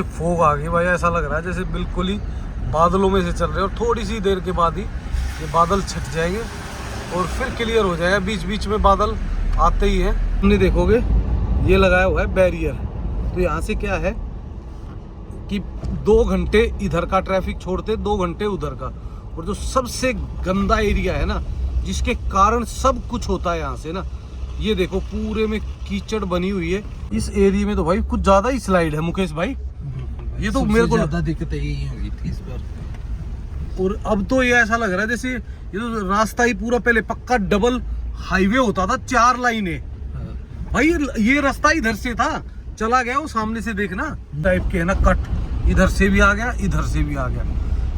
Fog आ गई भाई, ऐसा लग रहा है जैसे बिल्कुल ही बादलों में से चल रहे हैं और थोड़ी सी देर के बाद ही ये बादल छट जाएंगे और फिर क्लियर हो जाएगा। बीच बीच में बादल आते ही हैं। हमने देखोगे ये लगाया हुआ है बैरियर, तो यहाँ से क्या है कि 2 घंटे इधर का ट्रैफिक छोड़ते 2 घंटे उधर का। और जो सबसे गंदा एरिया है ना, जिसके कारण सब कुछ होता है यहाँ से ना, ये देखो पूरे में कीचड़ बनी हुई है। इस एरिया में तो भाई कुछ ज्यादा ही स्लाइड है मुकेश भाई। ये तो मेरे को ज्यादा दिक्कत यही हुई थी इस बार। और अब तो ये ऐसा लग रहा है जैसे ये तो रास्ता ही पूरा पहले पक्का डबल हाईवे होता था, 4 लाइनें भाई। ये रास्ता इधर से था, चला गया वो सामने से देखना टाइप के है ना, कट इधर से भी आ गया, इधर से भी आ गया।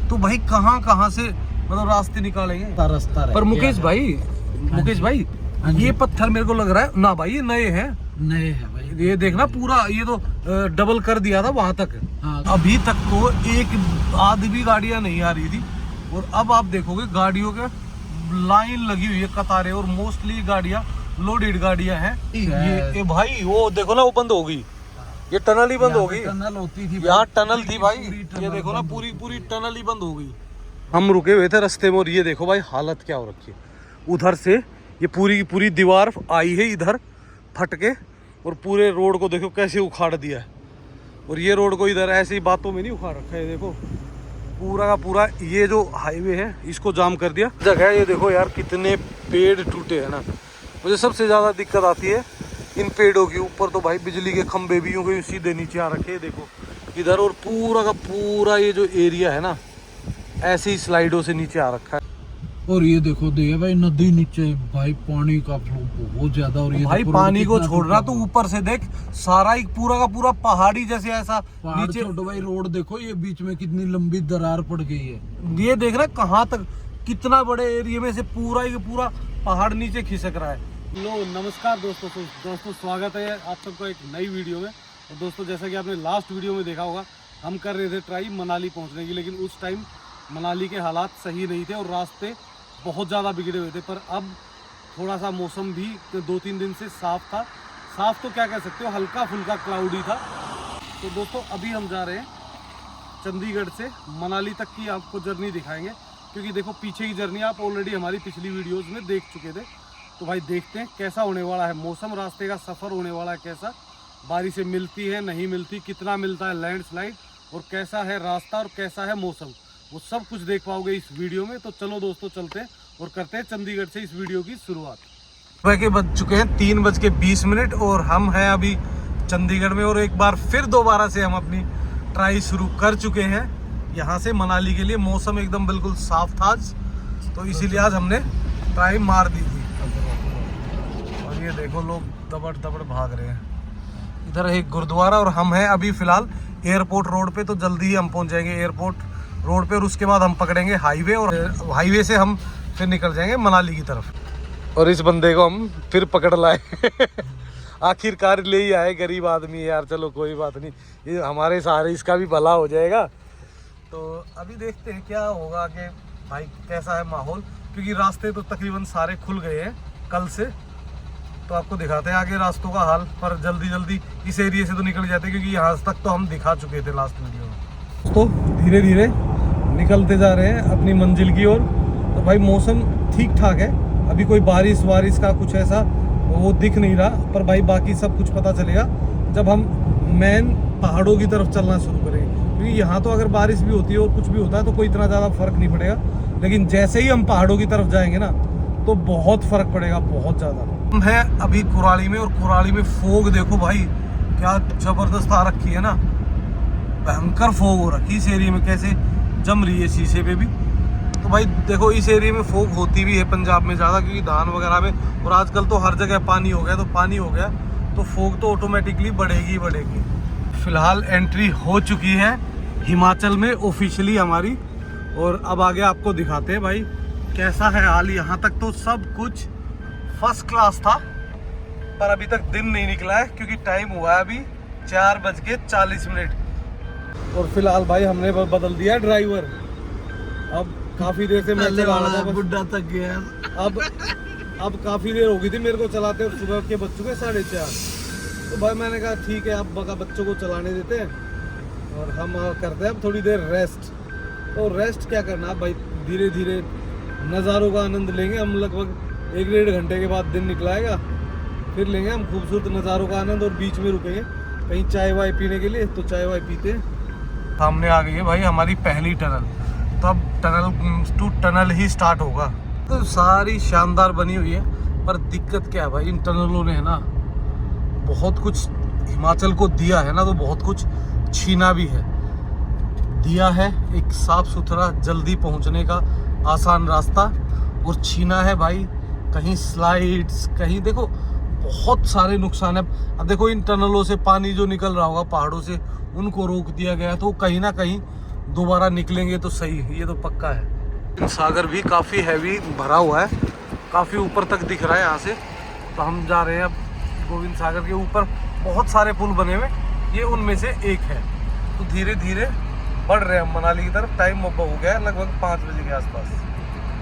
तो भाई कहाँ से मतलब रास्ते निकालेंगे रास्ता। पर मुकेश भाई ये पत्थर मेरे को लग रहा है ना भाई ये नए हैं भाई। ये देखना पूरा ये तो डबल कर दिया था वहां तक। हाँ। अभी तक तो एक आधी भी गाड़ियां नहीं आ रही थी और अब आप देखोगे गाड़ियों के लाइन लगी हुई है, कतारें, और मोस्टली गाड़ियां लोडेड गाड़ियां हैं। ये भाई वो देखो ना, वो बंद हो गई, ये टनल ही बंद हो गई। टनल होती थी यहाँ टनल थी भाई, ये देखो ना पूरी टनल ही बंद हो गई। हम रुके हुए थे रास्ते में और ये देखो भाई हालत क्या हो रखी है। उधर से ये पूरी की पूरी दीवार आई है इधर फट के, और पूरे रोड को देखो कैसे उखाड़ दिया है। और ये रोड को इधर ऐसी बातों में नहीं उखाड़ रखा है, देखो पूरा का पूरा ये जो हाईवे है इसको जाम कर दिया जगह। ये देखो यार कितने पेड़ टूटे हैं ना। मुझे सबसे ज़्यादा दिक्कत आती है इन पेड़ों के ऊपर। तो भाई बिजली के खंभे भी यूँ सीधे नीचे आ रखे हैं देखो इधर, और पूरा का पूरा ये जो एरिया है ना ऐसे ही स्लाइडों से नीचे आ रखा है। और ये देखो भाई नदी नीचे भाई पानी का फ्लो बहुत ज्यादा। और ये भाई पानी को छोड़ रहा तो ऊपर से देख सारा एक पूरा का पूरा पहाड़ी जैसे ऐसा नीचे। छोड़ो भाई रोड देखो, ये बीच में कितनी लंबी दरार पड़ गई है। ये देख रहा कहाँ तक, कितना बड़े एरिया में से पूरा ही पूरा पहाड़ नीचे खिसक रहा है। लो नमस्कार दोस्तों स्वागत है आप सबको एक नई वीडियो में। और दोस्तों जैसा कि आपने लास्ट वीडियो में देखा होगा, हम कर रहे थे ट्राई मनाली पहुँचने की, लेकिन उस टाइम मनाली के हालात सही नहीं थे और रास्ते बहुत ज़्यादा बिगड़े हुए थे। पर अब थोड़ा सा मौसम भी 2-3 दिन से साफ़ था। साफ़ तो क्या कह सकते हो, हल्का फुल्का क्लाउडी था। तो दोस्तों अभी हम जा रहे हैं चंडीगढ़ से मनाली तक की आपको जर्नी दिखाएंगे, क्योंकि देखो पीछे की जर्नी आप ऑलरेडी हमारी पिछली वीडियोस में देख चुके थे। तो भाई देखते हैं कैसा होने वाला है मौसम, रास्ते का सफ़र होने वाला है कैसा, बारिशें मिलती है नहीं मिलती, कितना मिलता है लैंडस्लाइड, और कैसा है रास्ता और कैसा है मौसम, वो सब कुछ देख पाओगे इस वीडियो में। तो चलो दोस्तों चलते हैं और करते हैं चंडीगढ़ से इस वीडियो की शुरुआत। सुबह के बज चुके हैं 3:20 और हम हैं अभी चंडीगढ़ में। और एक बार फिर दोबारा से हम अपनी ट्राई शुरू कर चुके हैं यहाँ से मनाली के लिए। मौसम एकदम बिल्कुल साफ था आज, तो इसीलिए आज हमने ट्राई मार दी थी। और ये देखो लोग दबड़ दबड़ भाग रहे हैं। इधर एक गुरुद्वारा और हम हैं अभी फिलहाल एयरपोर्ट रोड पे, तो जल्दी ही हम पहुँच जाएंगे एयरपोर्ट रोड पे। और उसके बाद हम पकड़ेंगे हाईवे, और हाईवे से हम फिर निकल जाएंगे मनाली की तरफ। और इस बंदे को हम फिर पकड़ लाए आखिरकार ले ही आए, गरीब आदमी है यार। चलो कोई बात नहीं, ये हमारे सहारे इसका भी भला हो जाएगा। तो अभी देखते हैं क्या होगा कि भाई कैसा है माहौल, क्योंकि रास्ते तो तकरीबन सारे खुल गए हैं कल से। तो आपको दिखाते हैं आगे रास्तों का हाल। पर जल्दी इस एरिया से तो निकल जाते हैं, क्योंकि यहाँ तक तो हम दिखा चुके थे लास्ट वीडियो में। तो धीरे धीरे निकलते जा रहे हैं अपनी मंजिल की ओर। तो भाई मौसम ठीक ठाक है, अभी कोई बारिश वारिश का कुछ ऐसा वो दिख नहीं रहा। पर भाई बाकी सब कुछ पता चलेगा जब हम मेन पहाड़ों की तरफ चलना शुरू करेंगे, क्योंकि यहाँ तो अगर बारिश भी होती है और कुछ भी होता है तो कोई इतना ज़्यादा फर्क नहीं पड़ेगा। लेकिन जैसे ही हम पहाड़ों की तरफ जाएंगे ना तो बहुत फर्क पड़ेगा, बहुत ज़्यादा। हम हैं अभी कुराली में, और कुराली में फोग देखो भाई क्या ज़बरदस्त आ रखी है ना, भयंकर फोग हो रखी इस एरिया में, कैसे जम रही है शीशे पे भी। तो भाई देखो इस एरिया में फोग होती भी है पंजाब में ज़्यादा, क्योंकि धान वगैरह में, और आजकल तो हर जगह पानी हो गया। तो पानी हो गया तो फोग तो ऑटोमेटिकली बढ़ेगी बढ़ेगी। फिलहाल एंट्री हो चुकी है हिमाचल में ऑफिशियली हमारी, और अब आगे आपको दिखाते हैं भाई कैसा है हाल। यहाँ तक तो सब कुछ फर्स्ट क्लास था, पर अभी तक दिन नहीं निकला है, क्योंकि टाइम हुआ है अभी 4:40। और फिलहाल भाई हमने बदल दिया ड्राइवर। अब काफी देर से मैं चला रहा था, बुड्ढा तक गया। अब काफी देर हो गई थी मेरे को चलाते, और सुबह के बज चुके 4:30। तो भाई मैंने कहा ठीक है अब बच्चों को चलाने देते हैं। और हम करते हैं अब थोड़ी देर रेस्ट। तो रेस्ट क्या करना भाई, धीरे धीरे नज़ारों का आनंद लेंगे हम। लगभग 1-1.5 घंटे के बाद दिन निकलाएगा, फिर लेंगे हम खूबसूरत नज़ारों का आनंद और बीच में रुकेंगे कहीं चाय वाय पीने के लिए। तो चाय वाय पीते हैं। सामने आ गई है भाई हमारी पहली टनल। तो अब टनल टू टनल ही स्टार्ट होगा। तो सारी शानदार बनी हुई है, पर दिक्कत क्या है भाई, इन टनलों ने है ना बहुत कुछ हिमाचल को दिया है ना, तो बहुत कुछ छीना भी है। दिया है एक साफ सुथरा जल्दी पहुंचने का आसान रास्ता, और छीना है भाई कहीं स्लाइड्स, कहीं देखो बहुत सारे नुकसान है। अब देखो इन टनलों से पानी जो निकल रहा होगा पहाड़ों से, उनको रोक दिया गया, तो कहीं ना कहीं दोबारा निकलेंगे तो सही, ये तो पक्का है। सागर भी काफ़ी हैवी भरा हुआ है, काफ़ी ऊपर तक दिख रहा है यहाँ से। तो हम जा रहे हैं अब गोविंद सागर के ऊपर। बहुत सारे पुल बने हुए, ये उनमें से एक है। तो धीरे धीरे बढ़ रहे हैं हम मनाली की तरफ। टाइम हो गया लगभग 5 बजे के आसपास।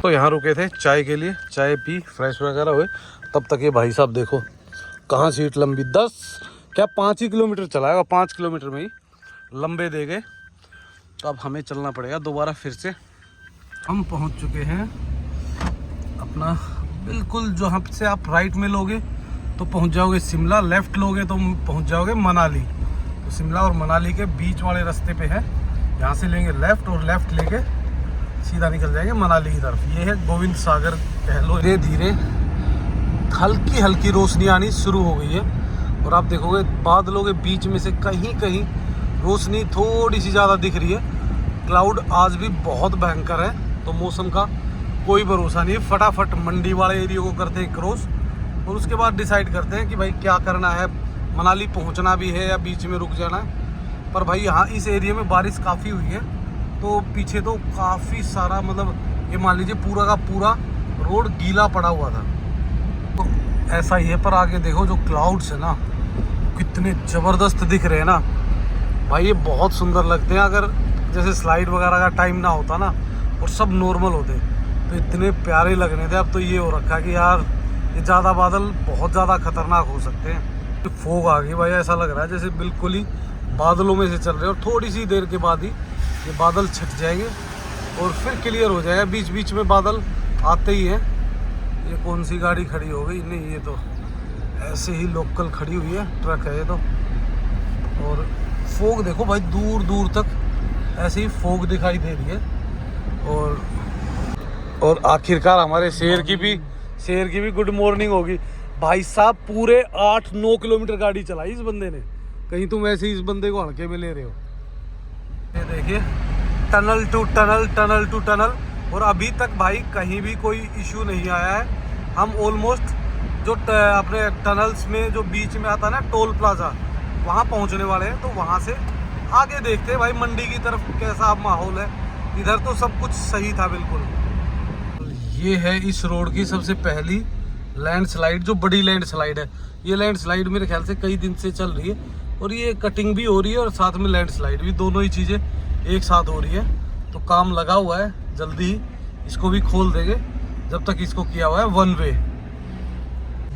तो यहाँ रुके थे चाय के लिए, चाय पी, फ्रेश वगैरह हुए। तब तक ये भाई साहब देखो कहाँ सीट लंबी, 5 ही किलोमीटर चलाएगा, 5 किलोमीटर में ही लंबे दे गए। तो अब हमें चलना पड़ेगा दोबारा फिर से। हम पहुँच चुके हैं अपना बिल्कुल, जो यहाँ से आप राइट में लोगे तो पहुँच जाओगे शिमला, लेफ़्ट लोगे तो पहुँच जाओगे मनाली। तो शिमला और मनाली के बीच वाले रास्ते पे है। यहाँ से लेंगे लेफ़्ट, और लेफ़्ट लेके सीधा निकल जाएंगे मनाली की तरफ। ये है गोविंद सागर कह लो। धीरे धीरे हल्की हल्की रोशनी आनी शुरू हो गई है, और आप देखोगे बादलों के बीच में से कहीं कहीं रोशनी थोड़ी सी ज़्यादा दिख रही है। क्लाउड आज भी बहुत भयंकर है, तो मौसम का कोई भरोसा नहीं है। फटाफट मंडी वाले एरिया को करते हैं क्रॉस, और उसके बाद डिसाइड करते हैं कि भाई क्या करना है, मनाली पहुंचना भी है या बीच में रुक जाना है। पर भाई यहाँ इस एरिया में बारिश काफ़ी हुई है, तो पीछे तो काफ़ी सारा, मतलब ये मान लीजिए पूरा का पूरा रोड गीला पड़ा हुआ था। तो ऐसा ही है, पर आगे देखो जो क्लाउड्स है ना कितने ज़बरदस्त दिख रहे हैं ना भाई, ये बहुत सुंदर लगते हैं। अगर जैसे स्लाइड वगैरह का टाइम ना होता ना और सब नॉर्मल होते तो इतने प्यारे लगने थे। अब तो ये हो रखा है कि यार ये ज़्यादा बादल बहुत ज़्यादा खतरनाक हो सकते हैं। फोग आ गई भाई, ऐसा लग रहा है जैसे बिल्कुल ही बादलों में से चल रहे हैं, और थोड़ी सी देर के बाद ही ये बादल छट जाएंगे और फिर क्लियर हो जाएगा। बीच बीच में बादल आते ही हैं। ये कौन सी गाड़ी खड़ी हो गई? नहीं, ये तो ऐसे ही लोकल खड़ी हुई है, ट्रक है ये तो। और फोग देखो भाई, दूर दूर तक ऐसे ही फोग दिखाई दे रही है। और आखिरकार हमारे शेर की भी गुड मॉर्निंग होगी। भाई साहब पूरे 8-9 किलोमीटर गाड़ी चलाई इस बंदे ने। कहीं तुम ऐसे ही इस बंदे को हल्के में ले रहे हो। ये देखिए tunnel to tunnel, tunnel to tunnel, और अभी तक भाई कहीं भी कोई इशू नहीं आया है। हम ऑलमोस्ट जो अपने टनल्स में जो बीच में आता है ना टोल प्लाजा, वहाँ पहुँचने वाले हैं। तो वहाँ से आगे देखते हैं भाई मंडी की तरफ कैसा माहौल है। इधर तो सब कुछ सही था बिल्कुल। ये है इस रोड की सबसे पहली लैंडस्लाइड, जो बड़ी लैंडस्लाइड है। ये लैंडस्लाइड मेरे ख्याल से कई दिन से चल रही है, और ये कटिंग भी हो रही है और साथ में लैंडस्लाइड भी, दोनों ही चीज़ें एक साथ हो रही है। तो काम लगा हुआ है, जल्दी ही इसको भी खोल देंगे। जब तक इसको किया हुआ है 1 वे,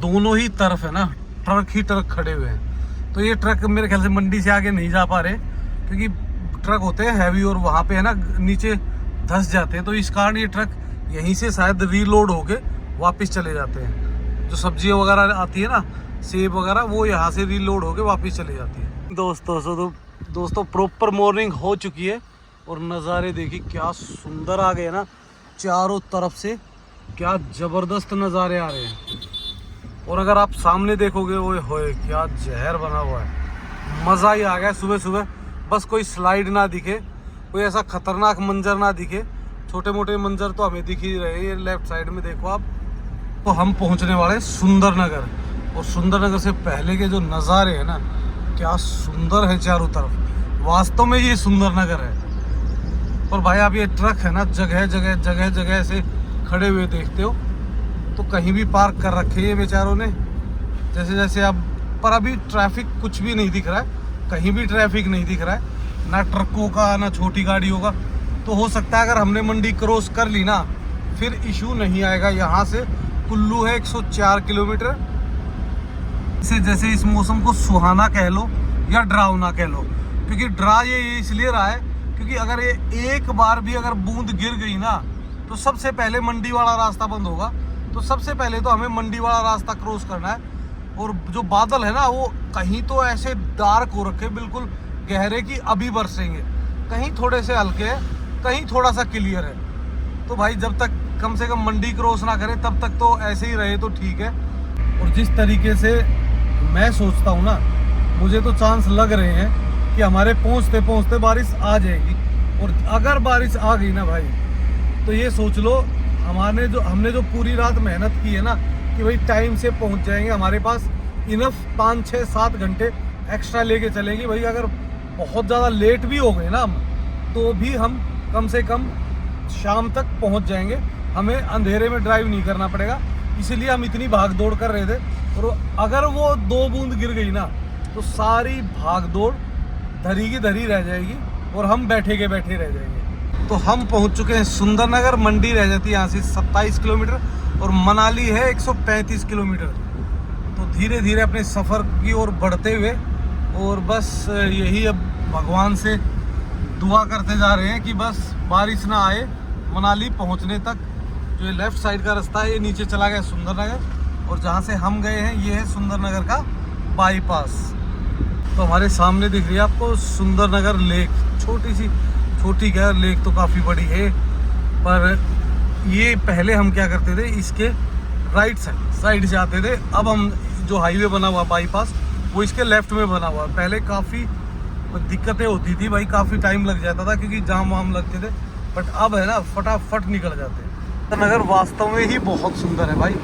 दोनों ही तरफ है ना ट्रक ही ट्रक खड़े हुए हैं। तो ये ट्रक मेरे ख्याल से मंडी से आगे नहीं जा पा रहे, क्योंकि ट्रक होते हैं हैवी और वहाँ पे है ना नीचे धंस जाते हैं। तो इस कारण ये ट्रक यहीं से शायद रीलोड होके वापस चले जाते हैं। जो सब्जियाँ वगैरह आती है ना, सेब वगैरह, वो यहाँ से रीलोड होके वापस चले जाती है। दोस्तों प्रॉपर मॉर्निंग हो चुकी है, और नज़ारे देखिए क्या सुंदर आ गए ना चारों तरफ से, क्या ज़बरदस्त नज़ारे आ रहे हैं। और अगर आप सामने देखोगे, ओए होए क्या जहर बना हुआ है। मज़ा ही आ गया सुबह सुबह। बस कोई स्लाइड ना दिखे, कोई ऐसा खतरनाक मंजर ना दिखे। छोटे मोटे मंजर तो हमें दिख ही रहे। ये लेफ्ट साइड में देखो आप। तो हम पहुंचने वाले सुंदरनगर, और सुंदरनगर से पहले के जो नज़ारे हैं ना क्या सुंदर है चारों तरफ। वास्तव में ये सुंदरनगर है। पर भाई आप ये ट्रक है ना जगह जगह से खड़े हुए देखते हो, तो कहीं भी पार्क कर रखे हैं बेचारों ने जैसे जैसे। अब पर अभी ट्रैफिक कुछ भी नहीं दिख रहा है, कहीं भी ट्रैफिक नहीं दिख रहा है, ना ट्रकों का ना छोटी गाड़ियों का। तो हो सकता है अगर हमने मंडी क्रॉस कर ली ना, फिर इशू नहीं आएगा। यहाँ से कुल्लू है 104 किलोमीटर। जैसे इस मौसम को सुहाना कह लो या डरावना कह लो, क्योंकि डरा ये इसलिए रहा है क्योंकि अगर ये एक बार भी अगर बूंद गिर गई ना तो सबसे पहले मंडी वाला रास्ता बंद होगा। तो सबसे पहले तो हमें मंडी वाला रास्ता क्रॉस करना है। और जो बादल है ना वो कहीं तो ऐसे डार्क हो रखे बिल्कुल गहरे की अभी बरसेंगे, कहीं थोड़े से हल्के है, कहीं थोड़ा सा क्लियर है। तो भाई जब तक कम से कम मंडी क्रॉस ना करें तब तक तो ऐसे ही रहे तो ठीक है। और जिस तरीके से मैं सोचता हूँ ना, मुझे तो चांस लग रहे हैं कि हमारे पहुँचते पहुँचते बारिश आ जाएगी। और अगर बारिश आ गई ना भाई तो ये सोच लो हमने जो पूरी रात मेहनत की है ना कि भाई टाइम से पहुंच जाएंगे, हमारे पास इनफ 5, 6, 7 घंटे एक्स्ट्रा लेके चलेंगे भाई। अगर बहुत ज़्यादा लेट भी हो गए ना हम तो भी हम कम से कम शाम तक पहुंच जाएंगे, हमें अंधेरे में ड्राइव नहीं करना पड़ेगा। इसीलिए हम इतनी भाग दौड़ कर रहे थे। और अगर वो 2 बूंद गिर गई ना तो सारी भाग दौड़ धरी की धरी रह जाएगी और हम बैठे के बैठे रह जाएंगे। तो हम पहुंच चुके हैं सुंदरनगर। मंडी रह जाती है यहाँ से 27 किलोमीटर और मनाली है 135 किलोमीटर। तो धीरे धीरे अपने सफ़र की ओर बढ़ते हुए और बस यही अब भगवान से दुआ करते जा रहे हैं कि बस बारिश ना आए मनाली पहुंचने तक। जो ये लेफ़्ट साइड का रास्ता है ये नीचे चला गया सुंदरनगर, और जहाँ से हम गए हैं ये है सुंदरनगर का बाईपास। तो हमारे सामने दिख रही है आपको सुंदरनगर लेक। छोटी क्या लेक तो काफ़ी बड़ी है, पर ये पहले हम क्या करते थे इसके राइट साइड से आते थे। अब हम जो हाईवे बना हुआ बाईपास वो इसके लेफ्ट में बना हुआ। पहले काफ़ी दिक्कतें होती थी भाई, काफ़ी टाइम लग जाता था क्योंकि जाम वाम लगते थे, बट अब है ना फटाफट निकल जाते हैं। तो नगर वास्तव में ही बहुत सुंदर है भाई।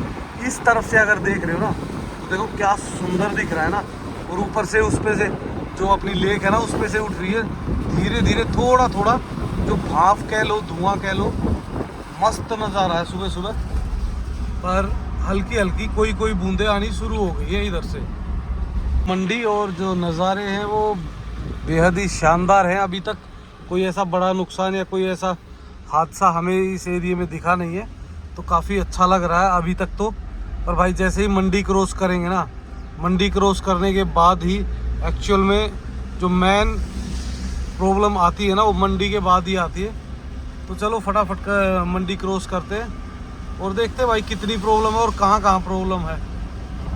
इस तरफ से अगर देख रहे हो ना तो देखो क्या सुंदर दिख रहा है ना। और ऊपर से उस पे से जो अपनी लेक है ना उस पे से उठ रही है धीरे धीरे थोड़ा थोड़ा, जो भाप कह लो धुआं कह लो, मस्त नज़ारा है सुबह सुबह। पर हल्की हल्की कोई बूंदें आनी शुरू हो गई है इधर से। मंडी और जो नज़ारे हैं वो बेहद ही शानदार हैं। अभी तक कोई ऐसा बड़ा नुकसान या कोई ऐसा हादसा हमें इस एरिया में दिखा नहीं है, तो काफ़ी अच्छा लग रहा है अभी तक तो। पर भाई जैसे ही मंडी क्रॉस करेंगे ना, मंडी क्रॉस करने के बाद ही एक्चुअल में जो मेन प्रॉब्लम आती है ना वो मंडी के बाद ही आती है। तो चलो फटाफट कर मंडी क्रॉस करते हैं और देखते हैं भाई कितनी प्रॉब्लम है और कहाँ प्रॉब्लम है।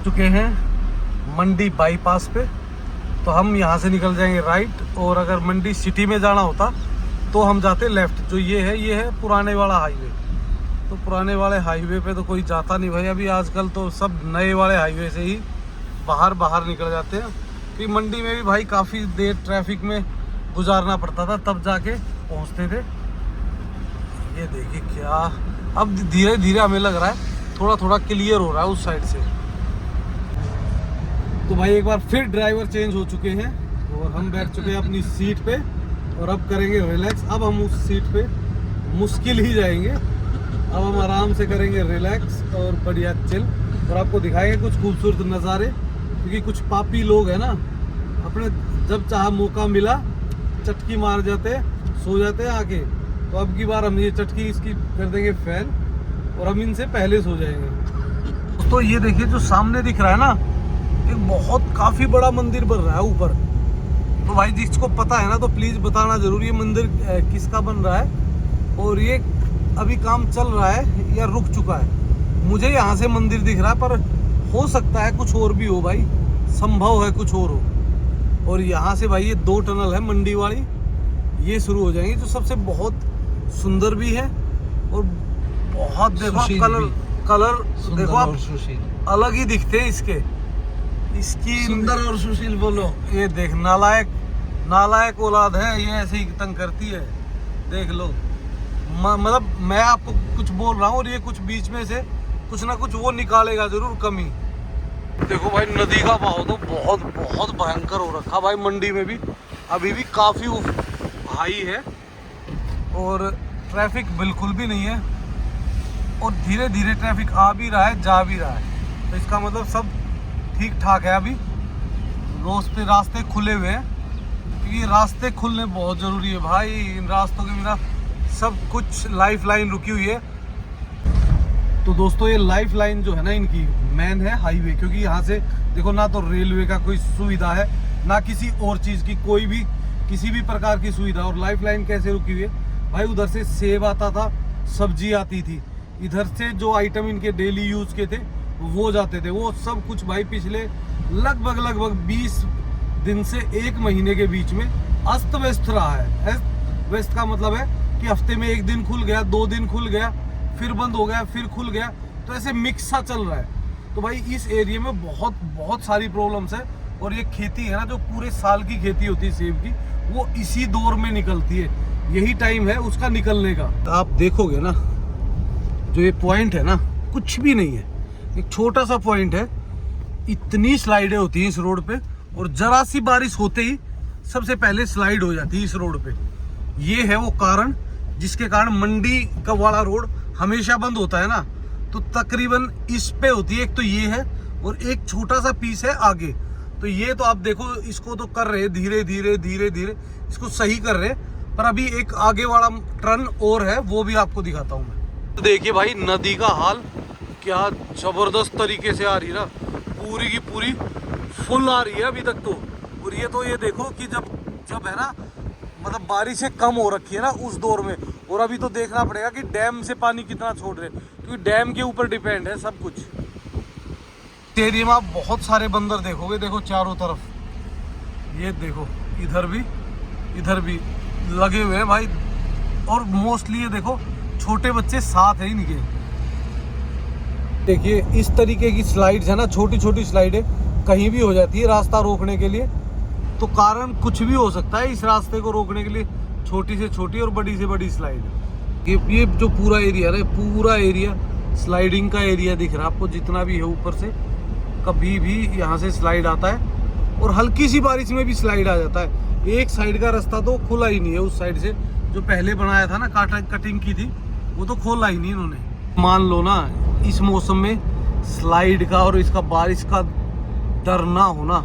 चुके हैं मंडी बाईपास पे, तो हम यहाँ से निकल जाएंगे राइट, और अगर मंडी सिटी में जाना होता तो हम जाते लेफ़्ट। जो ये है पुराने वाला हाईवे। तो पुराने वाले हाईवे पे तो कोई जाता नहीं भाई अभी, आजकल तो सब नए वाले हाईवे से ही बाहर निकल जाते हैं। कि मंडी में भी भाई काफ़ी देर ट्रैफिक में गुजारना पड़ता था तब जाके पहुँचते थे। ये देखिए क्या, अब धीरे धीरे हमें लग रहा है थोड़ा क्लियर हो रहा है उस साइड से। तो भाई एक बार फिर ड्राइवर चेंज हो चुके हैं और हम बैठ चुके हैं अपनी सीट पे और अब करेंगे रिलैक्स। अब हम उस सीट पे मुश्किल ही जाएंगे, अब हम आराम से करेंगे रिलैक्स और बढ़िया चिल, और आपको दिखाएंगे कुछ खूबसूरत नज़ारे। क्योंकि कुछ पापी लोग हैं ना, अपने जब चाहा मौका मिला चटकी मार जाते, सो जाते आके। तो अब की बार हम ये चटकी इसकी कर देंगे फैन और हम इनसे पहले सो जाएंगे। तो ये देखिए जो सामने दिख रहा है ना, एक बहुत काफ़ी बड़ा मंदिर बन रहा है ऊपर। तो भाई जिसको पता है ना तो प्लीज़ बताना ज़रूर ये मंदिर किसका बन रहा है और ये अभी काम चल रहा है या रुक चुका है। मुझे यहाँ से मंदिर दिख रहा है, पर हो सकता है कुछ और भी हो भाई, संभव है कुछ और हो। और यहाँ से भाई ये 2 टनल है मंडी वाली, ये शुरू हो जाएंगी, जो सबसे बहुत सुंदर भी है और बहुत देखो कलर देखो आप अलग ही दिखते हैं इसकी सुंदर और सुशील बोलो। ये देख नालायक औलाद है, ये ऐसे ही तंग करती है, देख लो। मतलब मैं आपको कुछ बोल रहा हूँ और ये कुछ बीच में से कुछ ना कुछ वो निकालेगा जरूर कमी। देखो भाई नदी का बहाव तो बहुत भयंकर हो रखा भाई। मंडी में भी अभी भी काफ़ी हाई है और ट्रैफिक बिल्कुल भी नहीं है, और धीरे धीरे ट्रैफिक आ भी रहा है जा भी रहा है। तो इसका मतलब सब ठीक ठाक है। अभी रास्ते खुले हुए हैं, क्योंकि रास्ते खुलने बहुत ज़रूरी है भाई। इन रास्तों के बिना सब कुछ लाइफ लाइन रुकी हुई है। तो दोस्तों ये लाइफ लाइन जो है ना इनकी मेन है हाईवे, क्योंकि यहाँ से देखो ना तो रेलवे का कोई सुविधा है ना किसी और चीज़ की कोई भी किसी भी प्रकार की सुविधा। और लाइफ लाइन कैसे रुकी हुई है भाई, उधर से सेब आता था, सब्जी आती थी, इधर से जो आइटम इनके डेली यूज के थे वो जाते थे। वो सब कुछ भाई पिछले लगभग 20 दिन से 1 महीने के बीच में अस्त व्यस्त रहा है। अस्त व्यस्त का मतलब है कि हफ्ते में 1 दिन खुल गया, 2 दिन खुल गया, फिर बंद हो गया, फिर खुल गया, तो ऐसे मिक्स सा चल रहा है। तो भाई इस एरिया में बहुत सारी प्रॉब्लम्स है। और ये खेती है ना, जो पूरे साल की खेती होती है सेब की, वो इसी दौर में निकलती है। यही टाइम है उसका निकलने का। आप देखोगे ना, जो ये पॉइंट है ना, कुछ भी नहीं है, एक छोटा सा पॉइंट है। इतनी स्लाइडें होती हैं इस रोड पे, और जरा सी बारिश होते ही सबसे पहले स्लाइड हो जाती है इस रोड पे। ये है वो कारण जिसके कारण मंडी का वाला रोड हमेशा बंद होता है ना। तो तकरीबन इस पे होती है, एक तो ये है और एक छोटा सा पीस है आगे। तो ये तो आप देखो, इसको तो कर रहे धीरे धीरे इसको सही कर रहे, पर अभी एक आगे वाला टर्न और है, वो भी आपको दिखाता हूँ मैं। तो देखिए भाई नदी का हाल क्या जबरदस्त तरीके से आ रही है ना, पूरी की पूरी फुल आ रही है अभी तक तो। और ये देखो कि जब है ना, मतलब बारिशें कम हो रखी है ना उस दौर में। और अभी तो देखना पड़ेगा कि डैम से पानी कितना छोड़ रहे, क्योंकि डैम के ऊपर डिपेंड है सब कुछ। एरिया में आप बहुत सारे बंदर देखोगे, देखो चारों तरफ, ये देखो इधर भी लगे हुए हैं भाई। और मोस्टली ये देखो छोटे बच्चे साथ है इनके। देखिए इस तरीके की स्लाइड्स है ना, छोटी छोटी स्लाइडें कहीं भी हो जाती है रास्ता रोकने के लिए। तो कारण कुछ भी हो सकता है इस रास्ते को रोकने के लिए, छोटी से छोटी और बड़ी से बड़ी स्लाइड। ये जो पूरा एरिया है, पूरा एरिया स्लाइडिंग का एरिया दिख रहा है आपको, जितना भी है ऊपर से। कभी भी यहाँ से स्लाइड आता है, और हल्की सी बारिश में भी स्लाइड आ जाता है। एक साइड का रास्ता तो खुला ही नहीं है, उस साइड से जो पहले बनाया था ना, कटिंग की थी, वो तो खोला ही नहीं इन्होंने। मान लो ना इस मौसम में स्लाइड का और इसका बारिश का डर ना होना,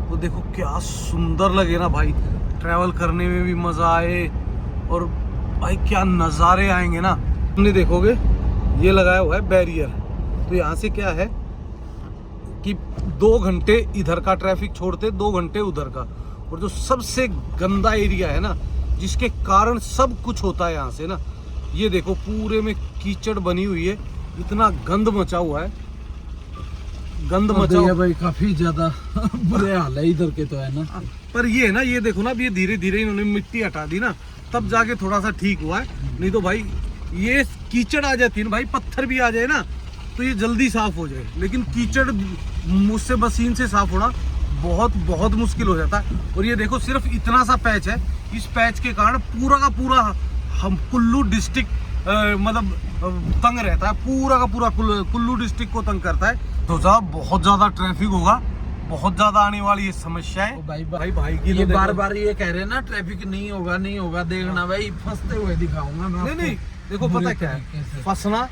तो देखो क्या सुंदर लगे ना भाई, ट्रैवल करने में भी मज़ा आए, और भाई क्या नज़ारे आएंगे ना। तुमने देखोगे ये लगाया हुआ है बैरियर, तो यहाँ से क्या है कि 2 घंटे इधर का ट्रैफिक छोड़ते, 2 घंटे उधर का। और जो सबसे गंदा एरिया है ना, जिसके कारण सब कुछ होता है यहाँ से ना, ये देखो पूरे में कीचड़ बनी हुई है, इतना गंद मचा हुआ है, गंद मचा हुआ भाई काफी ज्यादा बुरे हाल है इधर के तो है ना। पर ये है ना, ये देखो ना, अब ये धीरे धीरे इन्होंने मिट्टी हटा दी ना, तब जाके थोड़ा सा ठीक हुआ है। नहीं तो भाई ये कीचड़ आ जाती है ना भाई, पत्थर भी आ जाए ना तो ये जल्दी साफ हो जाए, लेकिन कीचड़ मुझसे मशीन से साफ होना बहुत मुश्किल हो जाता है। और ये देखो सिर्फ इतना सा पैच है, इस पैच के कारण पूरा का पूरा हम कुल्लू डिस्ट्रिक्ट मतलब तंग रहता है, पूरा का पूरा कुल्लू डिस्ट्रिक्ट को तंग करता है। तो साहब बहुत ज्यादा ट्रैफिक होगा, बहुत ज्यादा आने वाली ये समस्या है। भाई की ये बार ये कह रहे हैं ना ट्रैफिक नहीं होगा, देखना भाई फंसते हुए दिखाऊंगा मैं। नहीं देखो पता क्या है, फंसना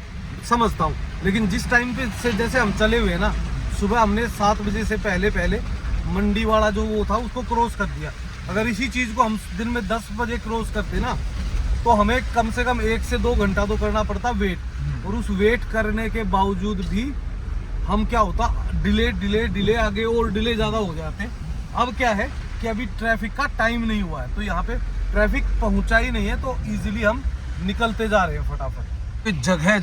समझता हूँ, लेकिन जिस टाइम पे से जैसे हम चले हुए ना, सुबह हमने 7 बजे से पहले मंडी वाला जो वो था उसको क्रॉस कर दिया। अगर इसी चीज़ को हम दिन में 10 बजे क्रॉस करते ना, तो हमें कम से कम 1 से 2 घंटा तो करना पड़ता वेट। और उस वेट करने के बावजूद भी हम क्या होता, डिले आगे और डिले ज़्यादा हो जाते। अब क्या है कि अभी ट्रैफिक का टाइम नहीं हुआ है, तो यहाँ पे ट्रैफिक पहुँचा ही नहीं है, तो ईजिली हम निकलते जा रहे हैं फटाफट। जगह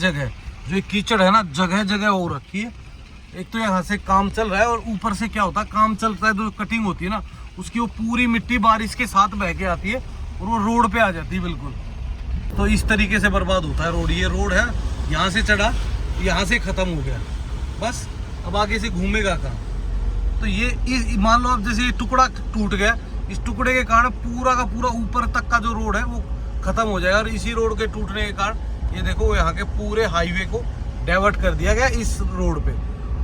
जो कीचड़ है ना, जगह हो रखी है। एक तो यहाँ से काम चल रहा है, और ऊपर से क्या होता है, काम चलता है तो कटिंग होती है ना, उसकी वो पूरी मिट्टी बारिश के साथ बह के आती है और वो रोड पे आ जाती है बिल्कुल। तो इस तरीके से बर्बाद होता है रोड। ये रोड है, यहाँ से चढ़ा, यहाँ से ख़त्म हो गया, बस अब आगे से घूमेगा कहाँ। तो ये मान लो अब जैसे ये टुकड़ा टूट गया, इस टुकड़े के कारण पूरा का पूरा ऊपर तक का जो रोड है वो ख़त्म हो जाएगा। और इसी रोड के टूटने के कारण ये देखो यहाँ के पूरे हाईवे को डाइवर्ट कर दिया गया इस रोड पे।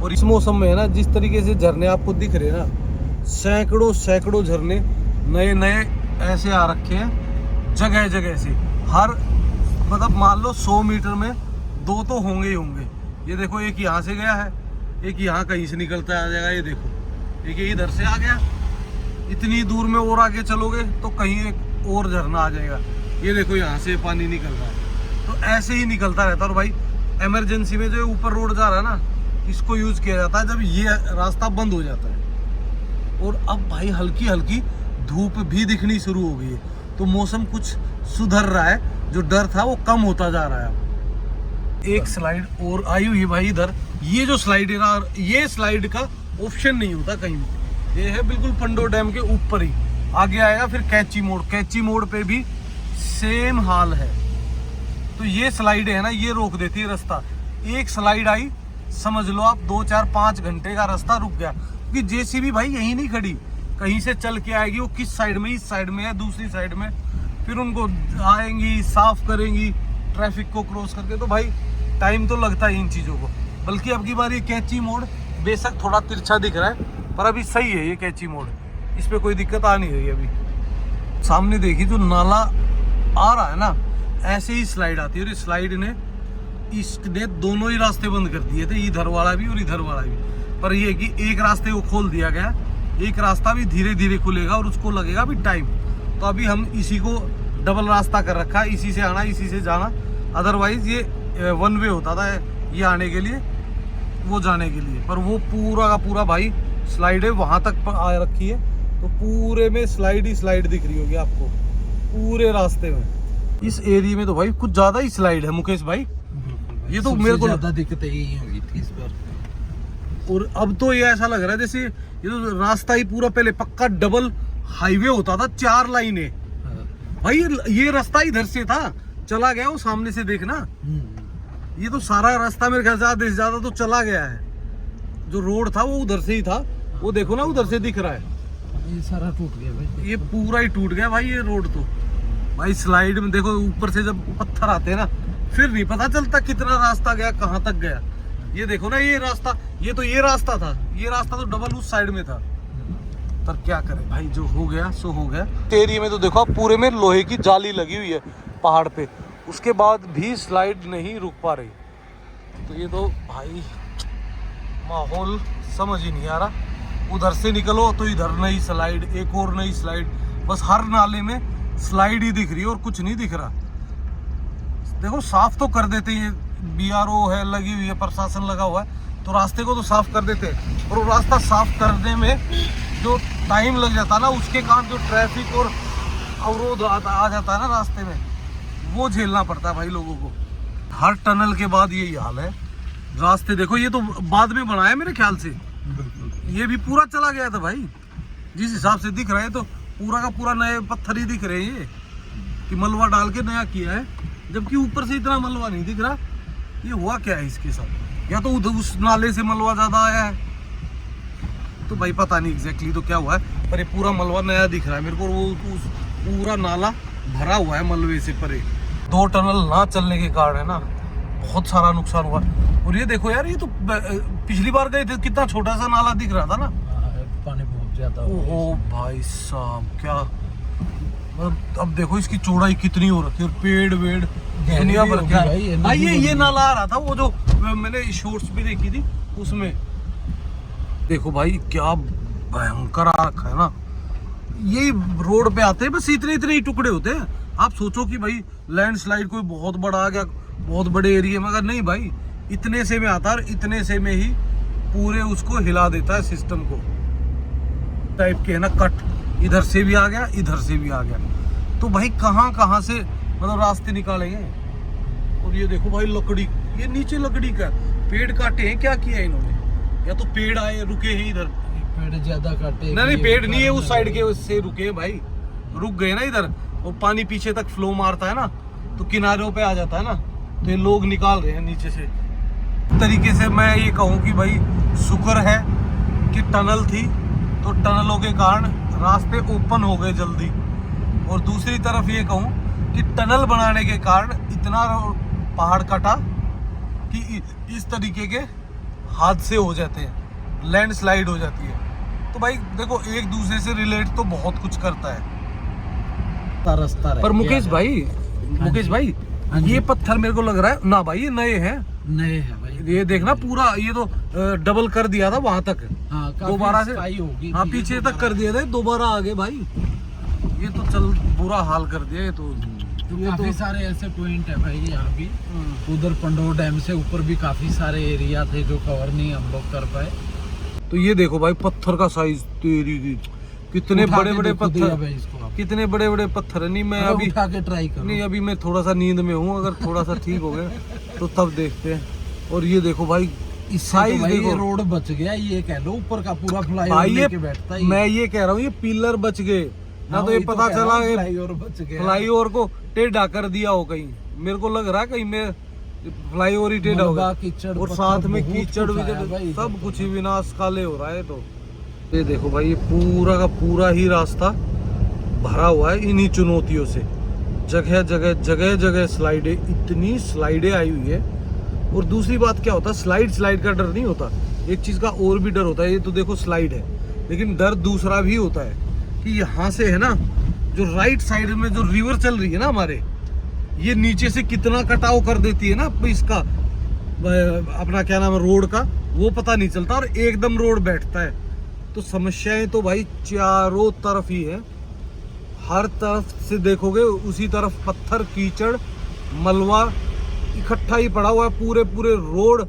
और इस मौसम में है ना, जिस तरीके से झरने आपको दिख रहे हैं ना, सैकड़ों झरने नए ऐसे आ रखे हैं जगह से। हर मतलब मान लो 100 मीटर में 2 तो होंगे ही होंगे। ये देखो एक यहाँ से गया है, एक यहाँ कहीं से निकलता आ जाएगा, ये देखो एक इधर से आ गया। इतनी दूर में और आगे चलोगे तो कहीं एक और झरना आ जाएगा। ये देखो यहाँ से पानी निकल रहा है, तो ऐसे ही निकलता रहता है। और भाई इमरजेंसी में जो ऊपर रोड जा रहा है ना, इसको यूज़ किया जाता है जब ये रास्ता बंद हो जाता है। और अब भाई हल्की धूप भी दिखनी शुरू हो गई है, तो मौसम कुछ सुधर रहा है, जो डर था वो कम होता जा रहा है। एक स्लाइड और आई हुई है भाई इधर। ये जो स्लाइड है ना, ये स्लाइड का ऑप्शन नहीं होता कहीं भी, ये है बिल्कुल पंडो डैम के ऊपर ही। आगे आएगा फिर कैची मोड़ पे भी सेम हाल है। तो ये स्लाइड है ना, ये रोक देती है रास्ता। एक स्लाइड आई, समझ लो आप 2 4 5 घंटे का रास्ता रुक गया, क्योंकि जेसीबी भाई यहीं नहीं खड़ी, कहीं से चल के आएगी। वो किस साइड में, इस साइड में है, दूसरी साइड में, फिर उनको आएंगी, साफ करेंगी ट्रैफिक को क्रॉस करके। तो भाई टाइम तो लगता है इन चीज़ों को। बल्कि अब की बार ये कैची मोड़ बेशक थोड़ा तिरछा दिख रहा है, पर अभी सही है ये कैची मोड़, इस पर कोई दिक्कत आ नहीं रही अभी। सामने देखिए जो नाला आ रहा है ना, ऐसे ही स्लाइड आती है, और इस स्लाइड ने इसने दोनों ही रास्ते बंद कर दिए थे, इधर वाला भी और इधर वाला भी। पर ये कि एक रास्ते को खोल दिया गया, एक रास्ता भी धीरे धीरे खुलेगा और उसको लगेगा भी टाइम। तो अभी हम इसी को डबल रास्ता कर रखा है, इसी से आना इसी से जाना। अदरवाइज ये वन वे होता था, ये आने के लिए वो जाने के लिए। पर वो पूरा का पूरा भाई स्लाइड है, वहां तक आ रखी है। तो पूरे में स्लाइड ही स्लाइड दिख रही होगी आपको पूरे रास्ते में। इस एरिया में तो भाई कुछ ज्यादा ही स्लाइड है मुकेश भाई। ये तो मेरे को ज्यादा दिक्कत यही हुई थी इस बार। और अब तो ये ऐसा लग रहा है जैसे ये तो रास्ता ही पूरा पहले पक्का डबल हाईवे होता था, 4 लाइनें। भाई ये रास्ता इधर से था, चला गया वो सामने से देखना। ये तो सारा रास्ता मेरे ख्याल से आधे से ज्यादा तो चला गया है। जो रोड था वो उधर से ही था, वो देखो ना उधर से दिख रहा है। ये सारा टूट गया भाई, ये पूरा ही टूट गया भाई ये रोड तो। भाई स्लाइड में देखो ऊपर से जब पत्थर आते हैं ना, फिर नहीं पता चलता कितना रास्ता गया, कहाँ तक गया। ये देखो ना ये रास्ता, ये तो ये रास्ता था, ये रास्ता तो डबल उस साइड में था। पर क्या करें भाई, जो हो गया सो हो गया। एरिया में तो देखो आप पूरे में लोहे की जाली लगी हुई है पहाड़ पे, उसके बाद भी स्लाइड नहीं रुक पा रही। तो ये तो भाई माहौल समझ ही नहीं आ रहा। उधर से निकलो तो इधर नई स्लाइड, एक और नई स्लाइड, बस हर नाले में स्लाइड ही दिख रही है और कुछ नहीं दिख रहा। देखो साफ तो कर देते हैं, बीआरओ है लगी हुई है, प्रशासन लगा हुआ है, तो रास्ते को तो साफ कर देते हैं। और वो रास्ता साफ करने में जो टाइम लग जाता है ना, उसके कारण जो ट्रैफिक और अवरोध आ जाता है ना रास्ते में, वो झेलना पड़ता है भाई लोगों को। हर टनल के बाद यही हाल है। रास्ते देखो, ये तो बाद में बनाया मेरे ख्याल से, ये भी पूरा चला गया था भाई। जिस हिसाब से दिख रहा है तो पूरा का पूरा नए पत्थर ही दिख रहे हैं, ये कि मलबा डाल के नया किया है, जबकि ऊपर से इतना मलबा नहीं दिख रहा। ये हुआ क्या है इसके साथ? या तो उधर उस नाले से मलबा ज्यादा आया है, तो भाई पता नहीं एग्जैक्टली तो क्या हुआ है, पर ये पूरा मलबा नया दिख रहा है मेरे को। वो पूरा नाला भरा हुआ है मलबे से परे। 2 टनल ना चलने के कारण है ना, बहुत सारा नुकसान हुआ। और ये देखो यार, ये तो पिछली बार गए थे कितना छोटा सा नाला दिख रहा था ना, पानी बहुत ज्यादा। ओहो भाई साहब क्या, अब देखो इसकी चौड़ाई कितनी हो रखी है, और पेड़ वेड़ दुनिया भर क्या है। ये नाला आ रहा था, वो जो मैंने शॉर्ट्स भी देखी थी उसमें। देखो भाई क्या भयंकर आ रखा है ना। यही रोड पे आते हैं, बस इतने इतने ही टुकड़े होते हैं। आप सोचो कि भाई लैंडस्लाइड कोई बहुत बड़ा आ गया, बहुत बड़े एरिया में, अगर नहीं भाई इतने से में आता है, इतने से में ही पूरे उसको हिला देता है सिस्टम को। टाइप के है ना कट, इधर से भी आ गया, इधर से भी आ गया। तो भाई कहाँ कहाँ से मतलब रास्ते निकालेंगे। और ये देखो भाई लकड़ी, ये नीचे लकड़ी का पेड़ काटे हैं, क्या किया इन्होंने? या तो पेड़ आए रुके हैं इधर, पेड़ ज्यादा काटे। नहीं पेड़ नहीं है, उस साइड के से रुके हैं भाई, रुक गए ना इधर। और पानी पीछे तक फ्लो मारता है ना, तो किनारों पे आ जाता है ना, तो ये लोग निकाल रहे हैं नीचे से। तरीके से मैं ये कहूँ कि भाई शुक्र है कि टनल थी, तो टनलों के कारण रास्ते ओपन हो गए जल्दी। और दूसरी तरफ ये कहूँ कि टनल बनाने के कारण इतना पहाड़ कटा कि इस तरीके के हादसे हो जाते हैं, लैंडस्लाइड हो जाती है। तो भाई देखो एक दूसरे से रिलेट तो बहुत कुछ करता है। रास्ता पर मुकेश भाई ये पत्थर मेरे को लग रहा है ना भाई, ये नए हैं भाई। ये देखना पूरा, ये तो डबल कर दिया था वहां तक, दोबारा से होगी। हाँ पीछे तक कर दिया था, दोबारा आगे भाई। ये तो चल बुरा हाल कर दिया। ये तो काफी सारे ऐसे पॉइंट है भाई यहाँ भी। उधर पंडोर डैम से ऊपर भी काफी सारे एरिया थे जो कवर नहीं हम लोग कर पाए। तो ये देखो भाई पत्थर का साइज तेरी की, कितने उठा बड़े के बड़े देखो दिया पत्थर, भाई इसको आप। कितने बड़े बड़े पत्थर है। नहीं मैं अरे अभी उठा के ट्राई करो। नहीं अभी मैं थोड़ा सा नींद में हूँ, अगर थोड़ा सा ठीक हो गया तो तब देखते हैं। और ये देखो भाई इससे साइज तो भाई देखो ये रोड बच गया, ये कह लो ऊपर का पूरा भाई फ्लाईओवर ये लेके बैठता है। मैं ये कह रहा हूँ ये पिलर बच गए ना, तो ये पता चला ये फ्लाईओवर बच गया। फ्लाईओवर को टेढ़ा कर दिया हो कहीं। मेरे को लग रहा है कहीं मैं फ्लाईओवर ही टेढ़ा हो मलबा, गया कीचड़, और पत्थर साथ में बहुत कीचड़ कुछ आया विचड़ भाई सब इधर कुछ तो। ही विनाश काले हो रहा है। तो ये देखो भाई ये पूरा का पूरा ही रास्ता भरा हुआ है इन्हीं चुनौतियों से। जगह जगह जगह जगह स्लाइडें, इतनी स्लाइडें आई हुई है। और दूसरी बात क्या होता है, स्लाइड का डर नहीं होता, एक चीज का और भी डर होता है। ये तो देखो स्लाइड है, लेकिन डर दूसरा भी होता है कि यहाँ से है ना जो राइट साइड में जो रिवर चल रही है ना हमारे, ये नीचे से कितना कटाव कर देती है ना इसका अपना क्या नाम है रोड का, वो पता नहीं चलता और एकदम रोड बैठता है। तो समस्याएं तो भाई चारों तरफ ही है, हर तरफ से देखोगे उसी तरफ पत्थर कीचड़ मलबा इकट्ठा ही पड़ा हुआ है। पूरे पूरे रोड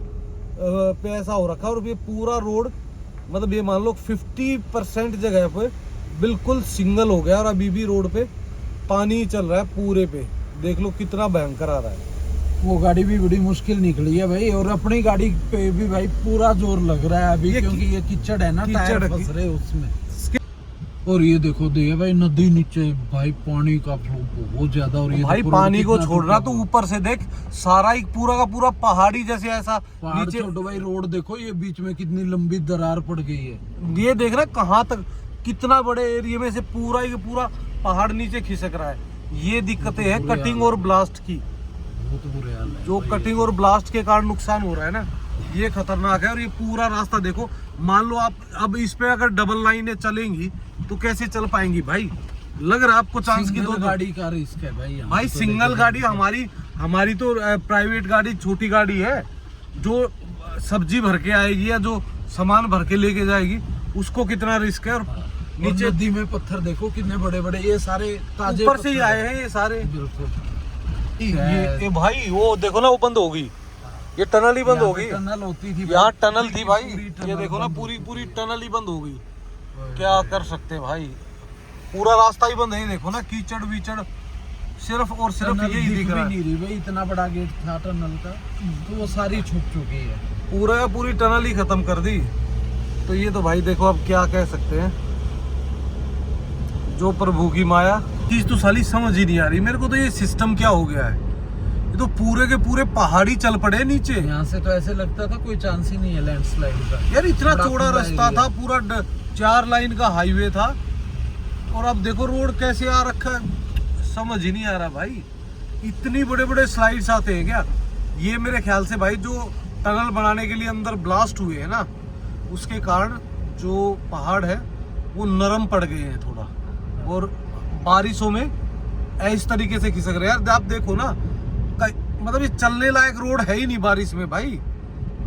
पे ऐसा हो रखा है। और ये पूरा रोड मतलब ये मान लो 50% जगह पे बिल्कुल सिंगल हो गया और अभी भी रोड पे पानी ही चल रहा है पूरे पे। देख लो कितना भयंकर आ रहा है। वो गाड़ी भी बड़ी मुश्किल निकली है भाई, और अपनी गाड़ी पे भी भाई पूरा जोर लग रहा है अभी, क्योंकि ये कीचड़ है ना, टायर फंस रहे उसमें। और ये देखो देखिए भाई नदी नीचे भाई पानी का फ्लो बहुत ज्यादा। और ये भाई पानी को छोड़ना तो ऊपर से देख सारा एक पूरा का पूरा पहाड़ी जैसे ऐसा पहाड़ नीचे। छोड़ो भाई, रोड देखो ये बीच में कितनी लंबी दरार पड़ गई है। ये देख रहा कहाँ तक कितना बड़े एरिया में से पूरा ही पूरा पहाड़ नीचे खिसक रहा है। ये दिक्कतें हैं कटिंग और ब्लास्ट की। बहुत बुरे हाल है जो भाई। कटिंग और ब्लास्ट के कारण नुकसान हो रहा है ना, ये खतरनाक है। और ये पूरा रास्ता देखो, मान लो आप अब इस पे अगर डबल लाइनें चलेंगी तो कैसे चल पाएंगी भाई? लग रहा है आपको चांस की सिंगल दो गाड़ी का रिस्क है भाई। भाई तो सिंगल देखो गाड़ी हमारी तो प्राइवेट गाड़ी छोटी गाड़ी है, जो सब्जी भर के आएगी या जो सामान भर के लेके जाएगी, उसको कितना रिस्क है। और नीचे नदी में पत्थर देखो कितने बड़े बड़े, ये सारे ताजे ऊपर से ही पत्थर आए हैं ये सारे। बिल्कुल। ये भाई वो देखो ना वो बंद होगी, ये टनल ही बंद यहाँ होगी। पे टनल होती थी यहाँ टनल थी भाई, पूरी ये टनल देखो ना बंद पूरी होती पूरी टनल ही बंद हो गई। थी। क्या कर सकते हैं भाई, पूरा रास्ता ही बंद है। देखो ना कीचड़ वीचड़ सिर्फ और सिर्फ टनल यही दिख रहा है। नहीं रही भाई, इतना बड़ा गेट था टनल का, तो वो सारी छूट चुकी है। पूरा का पूरी टनल ही खत्म कर दी। तो ये तो भाई देखो अब क्या कह सकते हैं, जो प्रभु की माया। चीज तो साली समझ ही नहीं आ रही मेरे को, तो ये सिस्टम क्या हो गया है? ये तो पूरे के पूरे पहाड़ी चल पड़े नीचे। यहाँ से तो ऐसे लगता था कोई चांस ही नहीं है लैंडस्लाइड का। यार इतना बड़ा चौड़ा खुला रास्ता एरिया। था, पूरा 4 लाइन का हाईवे था, और अब देखो रोड कैसे आ रखा है, समझ ही नहीं आ रहा भाई। इतनी बड़े बड़े स्लाइड्स आते हैं क्या? ये मेरे ख्याल से भाई जो टनल बनाने के लिए अंदर ब्लास्ट हुए हैं ना, उसके कारण जो पहाड़ है वो नरम पड़ गए हैं थोड़ा, और बारिशों में इस तरीके से खिसक रहे हैं। यार आप देखो ना, मतलब ये चलने लायक रोड है ही नहीं बारिश में भाई,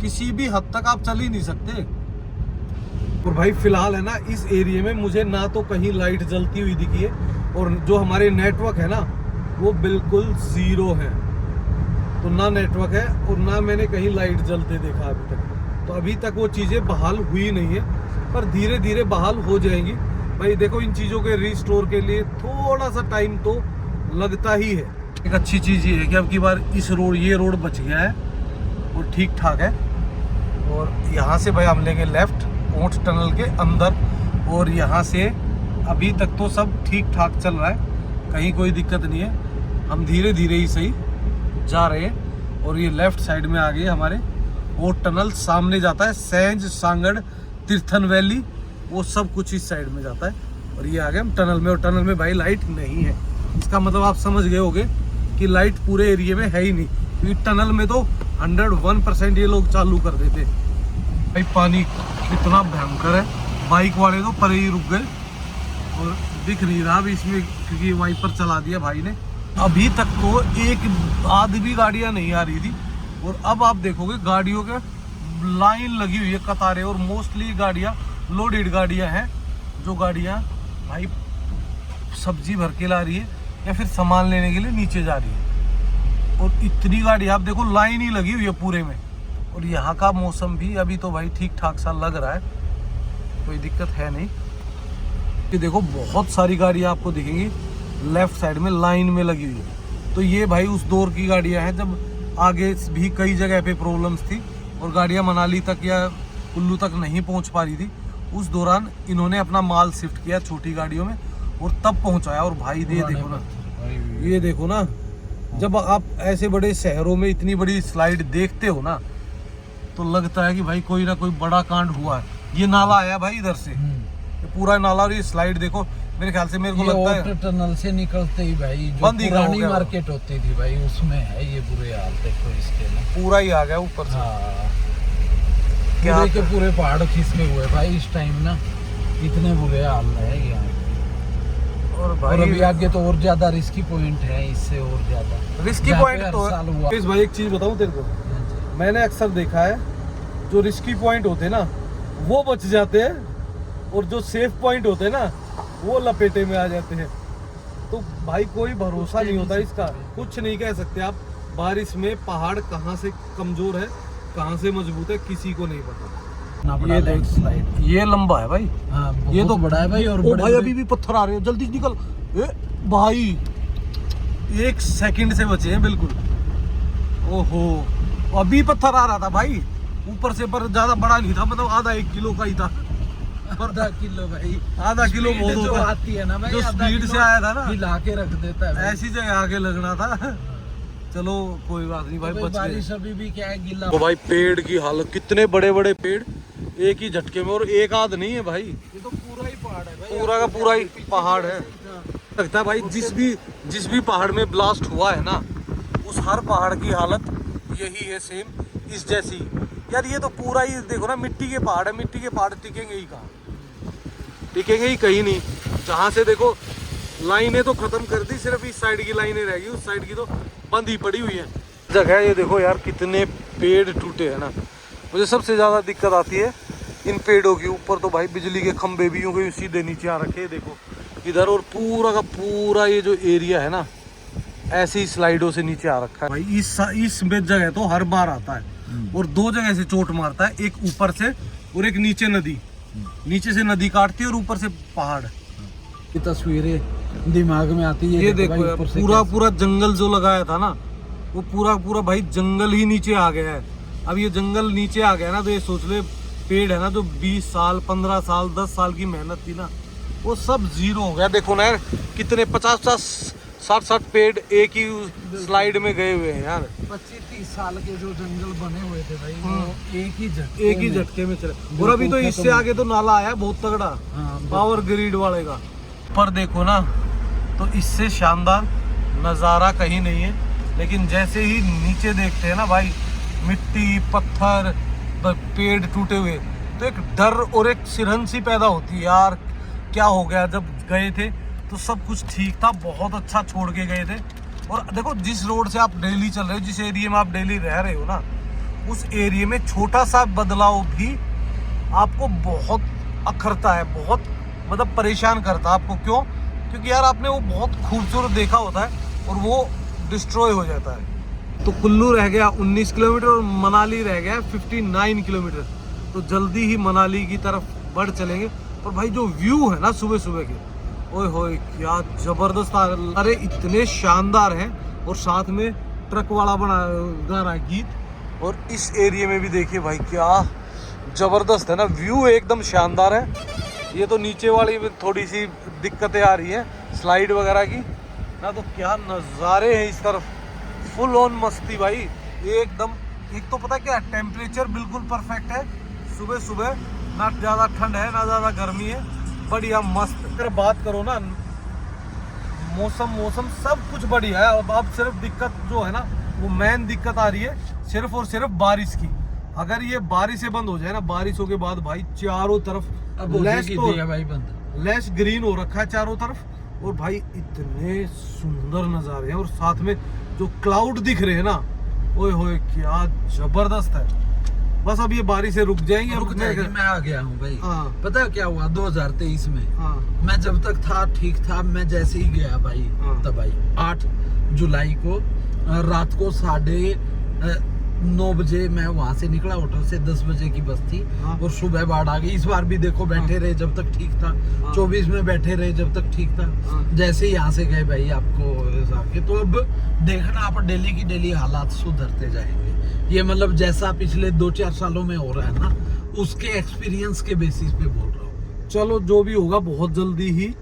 किसी भी हद तक आप चल ही नहीं सकते। और भाई फिलहाल है ना इस एरिया में मुझे ना तो कहीं लाइट जलती हुई दिखी है, और जो हमारे नेटवर्क है ना वो बिल्कुल जीरो है। तो ना नेटवर्क है और ना मैंने कहीं लाइट जलते देखा अभी तक। तो अभी तक वो चीज़ें बहाल हुई नहीं है, पर धीरे धीरे बहाल हो जाएंगी भाई। देखो इन चीज़ों के रिस्टोर के लिए थोड़ा सा टाइम तो लगता ही है। एक अच्छी चीज़ ये है कि अब की बार ये रोड बच गया है और ठीक ठाक है। और यहाँ से भाई हम लेंगे लेफ्ट ऊंट टनल के अंदर, और यहाँ से अभी तक तो सब ठीक ठाक चल रहा है, कहीं कोई दिक्कत नहीं है। हम धीरे धीरे ही सही जा रहे हैं। और ये लेफ्ट साइड में आ गए हमारे ऊंट टनल, सामने जाता है सैंज सांगड़ तीर्थन वैली, वो सब कुछ इस साइड में जाता है। और ये आ गए हम टनल में, और टनल में भाई लाइट नहीं है। इसका मतलब आप समझ गए होंगे कि लाइट पूरे एरिया में है ही नहीं, क्योंकि टनल में तो 101% ये लोग चालू कर देते। भाई पानी कितना भयंकर है, बाइक वाले तो परे ही रुक गए, और दिख नहीं रहा अभी इसमें क्योंकि वाइपर चला दिया भाई ने। अभी तक तो एक आधी भी गाड़ियाँ नहीं आ रही थी, और अब आप देखोगे गाड़ियों के लाइन लगी हुई है, कतारें, और मोस्टली गाड़ियाँ लोडेड गाड़ियाँ हैं, जो गाड़ियाँ भाई सब्जी भर के ला रही है या फिर सामान लेने के लिए नीचे जा रही है। और इतनी गाड़ी आप देखो लाइन ही लगी हुई है पूरे में। और यहाँ का मौसम भी अभी तो भाई ठीक ठाक सा लग रहा है, कोई दिक्कत है नहीं। ये देखो बहुत सारी गाड़ियाँ आपको दिखेंगी लेफ्ट साइड में लाइन में लगी हुई। तो ये भाई उस दौर की गाड़ियाँ हैं जब आगे भी कई जगह पे प्रॉब्लम्स थी और गाड़ियाँ मनाली तक या कुल्लू तक नहीं पहुँच पा रही थी। उस दौरान इन्होंने अपना माल शिफ्ट किया छोटी गाड़ियों में और तब पहुँचाया। और भाई देखो ना, ये देखो ना, जब आप ऐसे बड़े शहरों में इतनी बड़ी स्लाइड देखते हो ना तो लगता है कि भाई कोई ना कोई बड़ा कांड हुआ है। ये नाला आया भाई इधर से, ये पूरा नाला, और ये स्लाइड देखो, मेरे ख्याल से मेरे को लगता है टनल से निकलते ही भाई जो पुरानी मार्केट होती थी भाई उसमें है ये बुरे हाल। देखो इसके ना पूरा ही आ गया ऊपर से। क्या के पूरे पहाड़ खिसके हुए भाई इस टाइम ना, इतने बुरे हाल है यहाँ। और भाई अभी आगे तो और ज्यादा रिस्की पॉइंट है, इससे और ज्यादा रिस्की पॉइंट तो है। इस भाई एक चीज बताऊं तेरे को, मैंने अक्सर देखा है जो रिस्की पॉइंट होते हैं ना वो बच जाते हैं और जो सेफ पॉइंट होते हैं ना वो लपेटे में आ जाते हैं। तो भाई कोई भरोसा नहीं होता इसका, कुछ नहीं कह सकते आप। बारिश में पहाड़ कहाँ से कमजोर है कहाँ से मजबूत है किसी को नहीं पता। ये देख स्लाइड, ये लंबा है भाई। हाँ, ये तो बड़ा है भाई। और ओ भाई अभी भी पत्थर आ रहे हैं, जल्दी निकल। ए भाई 1 सेकंड से बचे हैं बिल्कुल। ओहो अभी पत्थर आ रहा था भाई ऊपर से, पर ज्यादा बड़ा नहीं था, मतलब आधा 1 किलो का ही था। आधा किलो भाई, आधा किलो बहुत जो होता है। आती है ना भाई, जो स्पीड से आया था ना हिला के रख देता है भाई। ऐसी जगह आगे लगना था। चलो कोई बात नहीं भाई, तो बच गए। बारिश अभी भी क्या है, गीला। तो भाई पेड़ की हालत, कितने बड़े बड़े पेड़ एक ही झटके में, और एक आध नहीं है भाई, ये तो पूरा ही पहाड़ है भाई, पूरा का पूरा ही पहाड़ है। लगता है भाई जिस भी पहाड़ में ब्लास्ट हुआ है ना उस हर पहाड़ की हालत यही है, सेम इस जैसी। यार ये तो पूरा ही देखो ना, मिट्टी के पहाड़ है, मिट्टी के पहाड़ टिकेंगे ही कहाँ, टिकेंगे ही कहीं नहीं। जहाँ से देखो लाइनें तो खत्म कर दी, सिर्फ इस साइड की लाइनें रहेगी, उस साइड की तो बंद ही पड़ी हुई है जगह। ये देखो यार कितने पेड़ टूटे हैं ना। मुझे सबसे ज़्यादा दिक्कत आती है इन पेड़ों के ऊपर। तो भाई बिजली के खंभे भी यूँ कहीं सीधे नीचे आ रखे हैं देखो इधर, और पूरा का पूरा ये जो एरिया है ना ऐसी स्लाइडों से नीचे आ रखा है भाई। इस जगह तो हर बार आता है और 2 जगह से चोट मारता है, एक ऊपर से और एक नीचे नदी, नीचे से नदी काटती है और ऊपर से पहाड़। ये तस्वीरें दिमाग में आती है। ये देखो पूरा जंगल जो लगाया था ना वो पूरा भाई जंगल ही नीचे आ गया है। अब ये जंगल नीचे आ गया ना तो ये सोच ले, पेड़ है ना जो 20 साल 15 साल 10 साल की मेहनत थी ना वो सब जीरो हो गया। देखो ना यार कितने 50 60 पेड़ एक ही स्लाइड में गए हुए हैं यार। 25-30 साल के जो जंगल बने हुए थे भाई वो एक ही झटके में चले। और अभी तो इससे आगे तो नाला आया बहुत तगड़ा, पावर ग्रिड वाले का। पर देखो ना तो इससे शानदार नज़ारा कहीं नहीं है, लेकिन जैसे ही नीचे देखते हैं ना भाई मिट्टी पत्थर पेड़ टूटे हुए तो एक डर और एक सिरहन सी पैदा होती है यार, क्या हो गया। जब गए थे तो सब कुछ ठीक था, बहुत अच्छा छोड़ के गए थे। और देखो जिस रोड से आप डेली चल रहे हो, जिस एरिया में आप डेली रह रहे हो ना उस एरिया में छोटा सा बदलाव भी आपको बहुत अखरता है, बहुत मतलब परेशान करता है आपको। क्यों? क्योंकि यार आपने वो बहुत खूबसूरत देखा होता है और वो डिस्ट्रॉय हो जाता है। तो कुल्लू रह गया 19 किलोमीटर और मनाली रह गया 59 किलोमीटर। तो जल्दी ही मनाली की तरफ बढ़ चलेंगे। पर भाई जो व्यू है ना सुबह सुबह के, ओए होए क्या जबरदस्त, अरे इतने शानदार हैं। और साथ में ट्रक वाला गा रहा है गीत। और इस एरिया में भी देखिए भाई क्या जबरदस्त है ना, व्यू एकदम शानदार है। ये तो नीचे वाली में थोड़ी सी दिक्कतें आ रही है स्लाइड वगैरह की ना, तो क्या नज़ारे हैं इस तरफ, फुल ऑन मस्ती भाई एकदम। एक तो पता है क्या, टेम्परेचर बिल्कुल परफेक्ट है सुबह सुबह, ना ज़्यादा ठंड है ना ज़्यादा गर्मी है, बढ़िया मस्त। अगर बात करो ना मौसम सब कुछ बढ़िया है। अब सिर्फ दिक्कत जो है ना वो मेन दिक्कत आ रही है सिर्फ और सिर्फ बारिश की। अगर ये बारिशें बंद हो जाए ना, बारिशों के बाद भाई चारों तरफ लैश ग्रीन हो रखा है चारों तरफ, और भाई इतने सुंदर नज़ारे हैं। और साथ में जो क्लाउड दिख रहे हैं ना, ओए होए क्या जबरदस्त है। बस अब ये बारिशें रुक जाएंगी। मैं आ गया हूँ भाई। हाँ। पता है क्या हुआ 2023 में? हाँ। मैं जब तक था ठीक था, मैं जैसे ही गया भाई हाँ। तब भाई 8 जुलाई को रात को 9 बजे मैं वहां से निकला होटल से, 10 बजे की बस थी। हाँ। और सुबह बाढ़ आ गई। इस बार भी देखो बैठे रहे जब तक ठीक था। हाँ। 24 में बैठे रहे जब तक ठीक था। हाँ। जैसे ही यहाँ से गए भाई आपको के, तो अब देखना आप डेली की डेली हालात सुधरते जाएंगे। ये मतलब जैसा पिछले 2-4 सालों में हो रहा है ना, उसके एक्सपीरियंस के बेसिस पे बोल रहा हूँ। चलो जो भी होगा बहुत जल्दी ही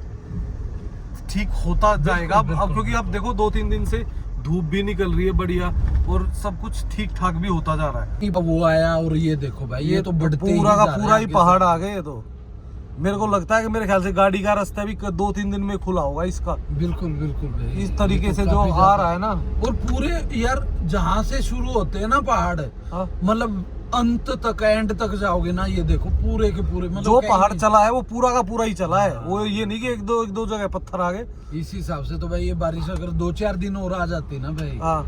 ठीक होता जाएगा। अब बिल्कुल। क्योंकि अब देखो 2-3 दिन से धूप भी निकल रही है बढ़िया, और सब कुछ ठीक ठाक भी होता जा रहा है। अब वो आया और ये देखो भाई, ये तो बढ़ते पूरा का जा रहा पूरा है ही आगे पहाड़ से। आ गए। ये तो मेरे को लगता है कि मेरे ख्याल से गाड़ी का रास्ता भी 2-3 दिन में खुला होगा इसका। बिल्कुल बिल्कुल भाई। इस तरीके ये तो से जो काफी आ ज्यादा- रहा है ना। और पूरे यार जहाँ से शुरू होते हैं ना पहाड़, हाँ। मतलब अंत तक एंड तक जाओगे ना, ये देखो पूरे के पूरे मतलब जो कहीं पहाड़ नहीं- चला है वो पूरा का पूरा ही चला है। हाँ। वो ये नहीं कि एक दो जगह पत्थर आ गए। इस हिसाब से तो भाई ये बारिश अगर 2-4 दिन और आ जाती ना भाई, हाँ,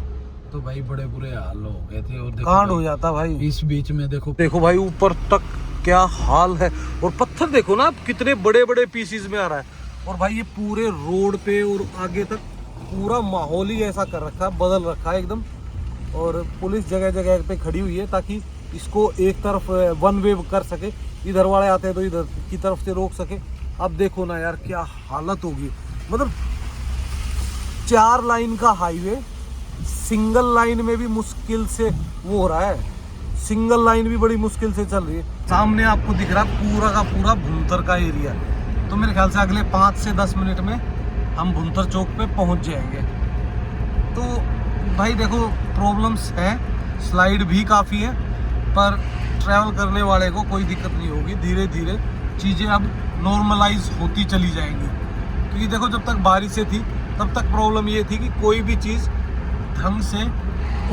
तो भाई बड़े बुरे हाल हो गए थे। और देखो कांड भाई, हो जाता भाई। इस बीच में देखो देखो भाई ऊपर तक क्या हाल है, और पत्थर देखो ना कितने बड़े बड़े पीसीज में आ रहा है। और भाई ये पूरे रोड पे और आगे तक पूरा माहौल ही ऐसा कर रखा है, बदल रखा है एकदम। और पुलिस जगह जगह पे खड़ी हुई है ताकि इसको एक तरफ वन वे कर सके, इधर वाले आते हैं तो इधर की तरफ से रोक सके। अब देखो ना यार क्या हालत होगी, मतलब 4 लाइन का हाईवे सिंगल लाइन में भी मुश्किल से वो हो रहा है। सिंगल लाइन भी बड़ी मुश्किल से चल रही है। सामने आपको दिख रहा है पूरा का पूरा भुंतर का एरिया। तो मेरे ख्याल से अगले 5 से 10 मिनट में हम भुंतर चौक पे पहुंच जाएंगे। तो भाई देखो प्रॉब्लम्स है, स्लाइड भी काफ़ी है, पर ट्रैवल करने वाले को कोई दिक्कत नहीं होगी। धीरे धीरे चीज़ें अब नॉर्मलाइज होती चली जाएंगी। क्योंकि देखो जब तक बारिशें थी तब तक प्रॉब्लम ये थी कि कोई भी चीज़ ढंग से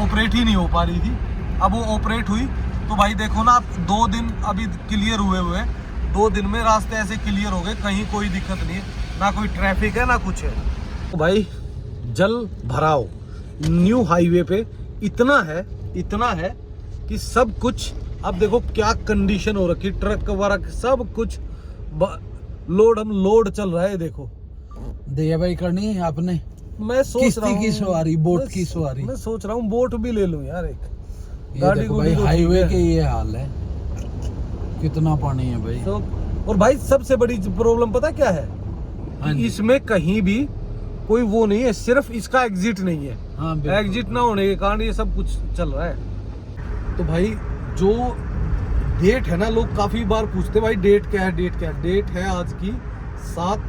ऑपरेट ही नहीं हो पा रही थी। अब वो ऑपरेट हुई तो भाई देखो ना, आप 2 दिन अभी क्लियर हुए हैं, 2 दिन में रास्ते ऐसे क्लियर हो गए, कहीं कोई दिक्कत नहीं है, ना कोई ट्रैफिक है ना कुछ है। तो भाई जल भराव न्यू हाईवे पे इतना है कि सब कुछ अब देखो क्या कंडीशन हो रखी, ट्रक वर्क सब कुछ लोड चल रहा है। देखो दिया भाई करनी है आपने, मैं सोच रहा किश्ती हूँ की सवारी, बोट की सवारी। मैं सोच रहा हूँ बोट भी ले लूं यार एक। ये गाड़ी देखो गुड़ी भाई तो हाईवे ठीक के है। ये हाल है, कितना पानी है भाई। तो और भाई सबसे बड़ी प्रॉब्लम पता क्या है, हाँ जी। इसमें कहीं भी कोई वो नहीं है, सिर्फ इसका एग्जिट नहीं है। हाँ बिल्कुल। एग्जिट ना होने के कारण ये सब कुछ चल रहा है। तो भाई जो डेट है ना, लोग काफी बार पूछते भाई डेट क्या है, डेट क्या है। डेट है आज की 7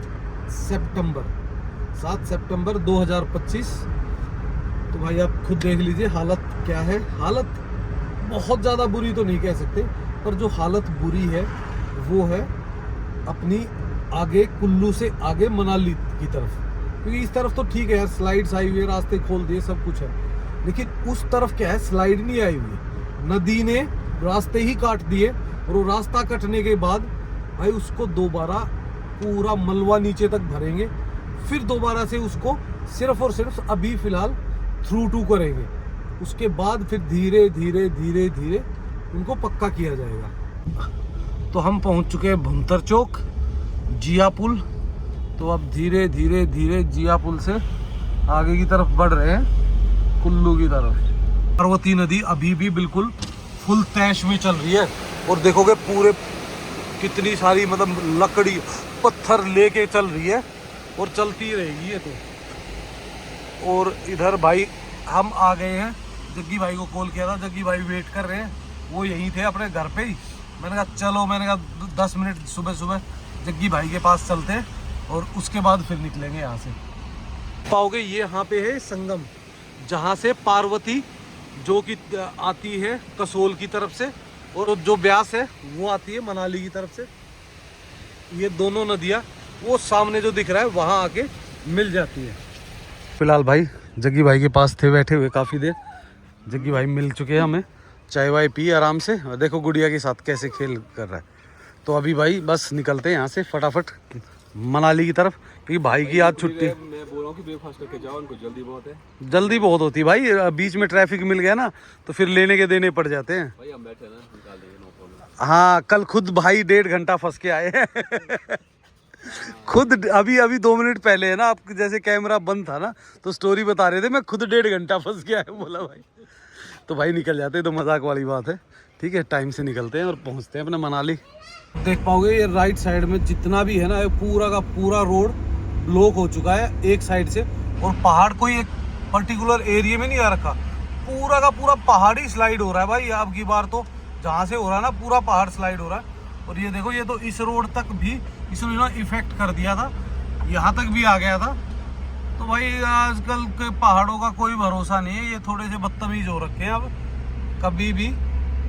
सितंबर 2025। तो भाई आप खुद देख लीजिए हालत क्या है। हालत बहुत ज़्यादा बुरी तो नहीं कह सकते, पर जो हालत बुरी है वो है अपनी आगे कुल्लू से आगे मनाली की तरफ। क्योंकि इस तरफ तो ठीक है यार, स्लाइड्स आई हुई है, रास्ते खोल दिए, सब कुछ है। लेकिन उस तरफ क्या है, स्लाइड नहीं आई हुई, नदी ने रास्ते ही काट दिए। और वो रास्ता कटने के बाद भाई उसको दोबारा पूरा मलबा नीचे तक भरेंगे, फिर दोबारा से उसको सिर्फ और सिर्फ अभी फिलहाल थ्रू टू करेंगे। उसके बाद फिर धीरे धीरे उनको पक्का किया जाएगा। तो हम पहुंच चुके हैं भुंतर चौक, जिया पुल। तो अब धीरे धीरे जिया पुल से आगे की तरफ बढ़ रहे हैं कुल्लू की तरफ। पार्वती नदी अभी भी बिल्कुल फुल तैश में चल रही है। और देखोगे पूरे कितनी सारी मतलब लकड़ी पत्थर लेके चल रही है, और चलती रहेगी ये तो। और इधर भाई हम आ गए हैं, जग्गी भाई को कॉल किया था, जग्गी भाई वेट कर रहे हैं, वो यहीं थे अपने घर पे ही। मैंने कहा चलो, मैंने कहा 10 मिनट सुबह जग्गी भाई के पास चलते हैं, और उसके बाद फिर निकलेंगे यहाँ से। पाओगे ये यहाँ पे है संगम, जहाँ से पार्वती जो कि आती है कसोल की तरफ से, और जो ब्यास है वो आती है मनाली की तरफ से। ये दोनों नदियाँ वो सामने जो दिख रहा है वहाँ आके मिल जाती है। फिलहाल भाई जग्गी भाई के पास थे बैठे हुए काफ़ी देर। जग्गी भाई मिल चुके हैं हमें, चाय वाय पी आराम से, और देखो गुड़िया के साथ कैसे खेल कर रहा है। तो अभी भाई बस निकलते हैं यहाँ से फटाफट मनाली की तरफ, क्योंकि भाई की आज छुट्टी। मैं बोल रहा हूँ कि ब्रेकफास्ट करके जाओ, उनको जल्दी बहुत है। जल्दी बहुत होती है भाई, बीच में ट्रैफिक मिल गया ना तो फिर लेने के देने पड़ जाते हैं। भाई हम बैठे ना, निकाल देंगे, नो प्रॉब्लम। हाँ, कल खुद भाई 1.5 घंटा फंस के आए हैं खुद अभी 2 मिनट पहले है ना, आप जैसे कैमरा बंद था ना तो स्टोरी बता रहे थे, मैं खुद 1.5 घंटा फंस के आया। बोला भाई तो भाई निकल जाते, तो मजाक वाली बात है। ठीक है, टाइम से निकलते हैं और पहुंचते हैं अपने मनाली। देख पाओगे ये राइट साइड में जितना भी है ना, ये पूरा का पूरा रोड ब्लॉक हो चुका है एक साइड से। और पहाड़ कोई एक पर्टिकुलर एरिया में नहीं आ रखा, पूरा का पूरा पहाड़ी स्लाइड हो रहा है भाई। अब की बार तो जहाँ से हो रहा है ना, पूरा पहाड़ स्लाइड हो रहा है। और ये देखो, ये तो इस रोड तक भी इसने ना इफेक्ट कर दिया था, यहाँ तक भी आ गया था। तो भाई आजकल के पहाड़ों का कोई भरोसा नहीं है, ये थोड़े से बदतमीज हो रखे हैं, अब कभी भी